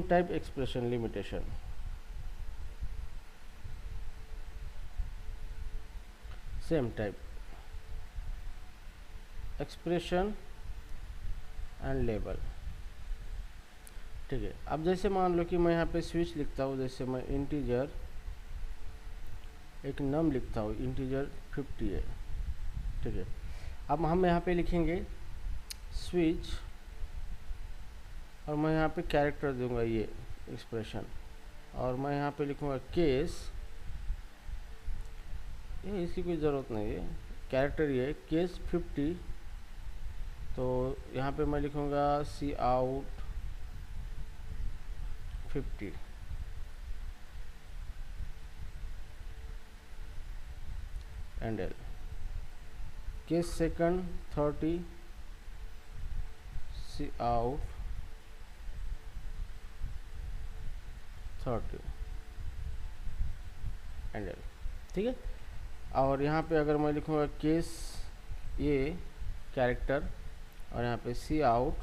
type expression limitation, same type expression and label, ठीक है। अब जैसे मान लो कि मैं यहाँ पे स्विच लिखता हूँ, जैसे मैं इंटीजर एक नम लिखता हूँ, इंटीजर 50 है, ठीक है। अब हम यहाँ पे लिखेंगे स्विच, और मैं यहाँ पे कैरेक्टर दूंगा ये एक्सप्रेशन, और मैं यहाँ पे लिखूँगा केस, ये इसकी कोई ज़रूरत नहीं है, कैरेक्टर ये केस 50, तो यहाँ पे मैं लिखूँगा cout 50, endl, case second 30 cout 30 endl, ठीक है। और यहाँ पे अगर मैं लिखूँगा केस ये कैरेक्टर, और यहाँ पे सी आउट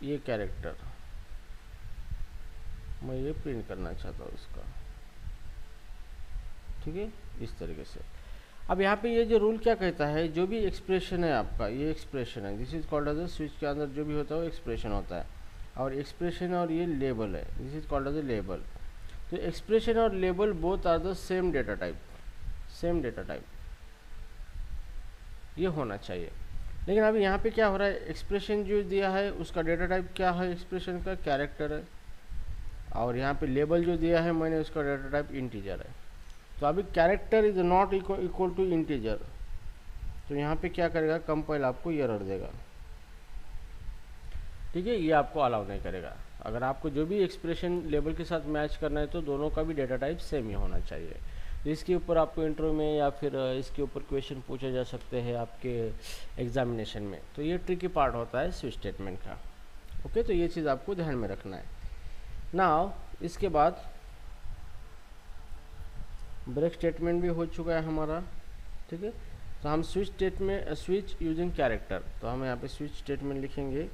ये कैरेक्टर, मैं ये प्रिंट करना चाहता हूँ इसका, ठीक है, इस तरीके से। अब यहाँ पे ये जो रूल क्या कहता है, जो भी एक्सप्रेशन है आपका, ये एक्सप्रेशन है, this is called as a switch के अंदर जो भी होता है वो एक्सप्रेशन होता है, और एक्सप्रेशन और ये लेबल है, this is called as a label. तो एक्सप्रेशन और label both are the same data type, same data type ये होना चाहिए। लेकिन अभी यहाँ पे क्या हो रहा है, एक्सप्रेशन जो दिया है उसका डेटा टाइप क्या है, एक्सप्रेशन का कैरेक्टर है, और यहाँ पे लेबल जो दिया है मैंने उसका डेटा टाइप इंटीजर है। तो अभी character is not equal to integer, तो यहाँ पे क्या करेगा, कंपाइल आपको एरर देगा, ठीक है, ये आपको अलाउ नहीं करेगा। अगर आपको जो भी एक्सप्रेशन लेबल के साथ मैच करना है तो दोनों का भी डेटा टाइप सेम ही होना चाहिए। इसके ऊपर आपको इंटरव्यू में या फिर इसके ऊपर क्वेश्चन पूछे जा सकते हैं आपके एग्जामिनेशन में, तो ये ट्रिकी पार्ट होता है स्विच स्टेटमेंट का। ओके, तो ये चीज़ आपको ध्यान में रखना है। नाउ इसके बाद ब्रेक स्टेटमेंट भी हो चुका है हमारा, ठीक है। तो हम switch statement, switch using character, तो हम यहाँ पे स्विच स्टेटमेंट लिखेंगे,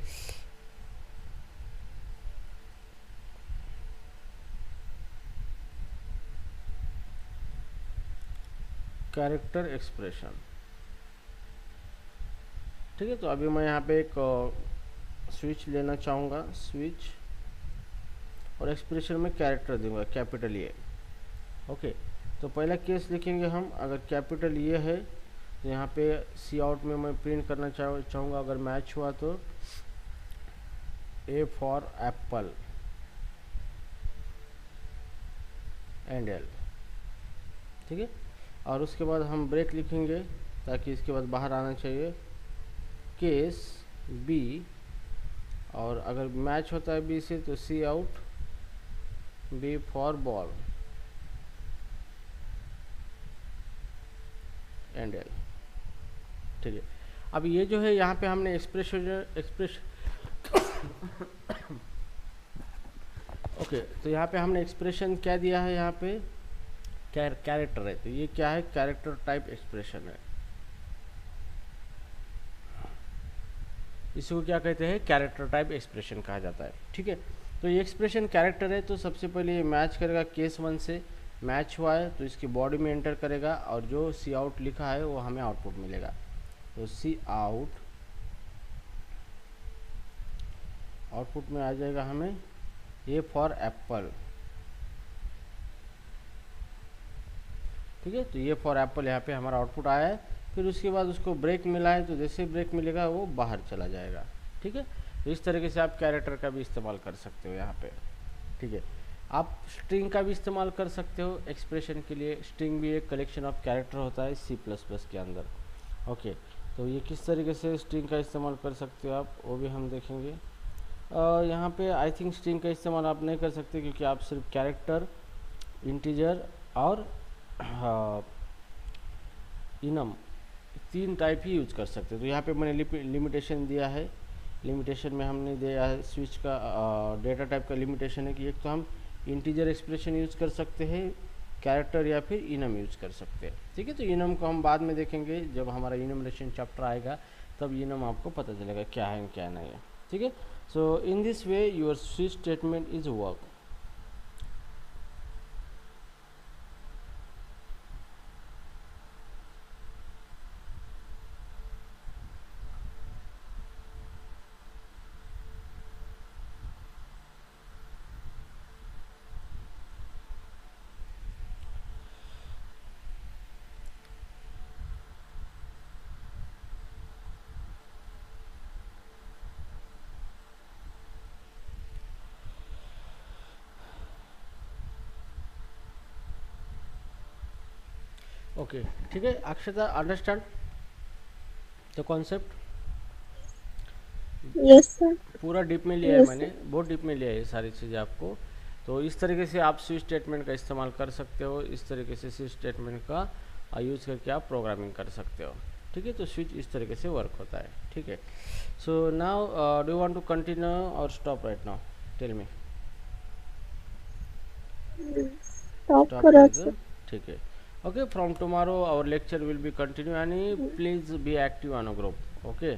कैरेक्टर एक्सप्रेशन, ठीक है। तो अभी मैं यहाँ पे एक स्विच लेना चाहूँगा, स्विच, और एक्सप्रेशन में कैरेक्टर दूंगा कैपिटल ए। ओके, तो पहला केस लिखेंगे हम, अगर कैपिटल ये है तो यहाँ पे सी आउट में मैं प्रिंट करना चाहूँगा, अगर मैच हुआ तो A for Apple and L, ठीक है। और उसके बाद हम ब्रेक लिखेंगे ताकि इसके बाद बाहर आना चाहिए, केस बी, और अगर मैच होता है बी से तो cout B for ball endl, ठीक है। अब ये जो है यहाँ पे हमने एक्सप्रेशन ओके, तो यहाँ पे हमने एक्सप्रेशन क्या दिया है, यहाँ पे कैरेक्टर है, तो ये क्या है, कैरेक्टर टाइप एक्सप्रेशन है, इसको क्या कहते हैं, कैरेक्टर टाइप एक्सप्रेशन कहा जाता है, ठीक है। तो ये एक्सप्रेशन कैरेक्टर है, तो सबसे पहले ये मैच करेगा केस 1 से, मैच हुआ है तो इसकी बॉडी में एंटर करेगा, और जो सी आउट लिखा है वो हमें आउटपुट मिलेगा, तो सी आउट, आउटपुट में आ जाएगा हमें ए फॉर एप्पल, ठीक है। तो ये फॉर एप्पल यहाँ पे हमारा आउटपुट आया है, फिर उसके बाद उसको ब्रेक मिला है, तो जैसे ब्रेक मिलेगा वो बाहर चला जाएगा, ठीक है। तो इस तरीके से आप कैरेक्टर का भी इस्तेमाल कर सकते हो यहाँ पे, ठीक है। आप स्ट्रिंग का भी इस्तेमाल कर सकते हो एक्सप्रेशन के लिए, स्ट्रिंग भी एक कलेक्शन ऑफ कैरेक्टर होता है C++ के अंदर। ओके, तो ये किस तरीके से स्ट्रिंग का इस्तेमाल कर सकते हो आप, वो भी हम देखेंगे। यहाँ पे आई थिंक स्ट्रिंग का इस्तेमाल आप नहीं कर सकते, क्योंकि आप सिर्फ कैरेक्टर, इंटीजर और इनम 3 टाइप ही यूज कर सकते हो। तो यहाँ पे मैंने लिमिटेशन दिया है, लिमिटेशन में हमने दिया है स्विच का डेटा टाइप का लिमिटेशन है कि एक तो हम इंटीजर एक्सप्रेशन यूज कर सकते हैं, कैरेक्टर या फिर इनम यूज कर सकते हैं, ठीक है। तो इनम को हम बाद में देखेंगे, जब हमारा इनमरेशन चैप्टर आएगा तब इनम आपको पता चलेगा क्या है क्या नहीं है, ठीक है। So in this way your switch statement is work. Okay, ठीक है Akshata, understand the concept? Yes sir. पूरा डीप में लिया है यस मैंने, सर। बहुत डीप में लिया है ये सारी चीज़ें आपको। तो इस तरीके से आप स्विच स्टेटमेंट का इस्तेमाल कर सकते हो, इस तरीके से स्विच स्टेटमेंट का यूज़ करके आप प्रोग्रामिंग कर सकते हो, ठीक है। तो स्विच इस तरीके से वर्क होता है, ठीक है। So now do you want to continue और stop right now, tell me. Stop stop करा करेगा, सर। ठीक है। Okay, from tomorrow our lecture will be continue, and please be active on a group, okay.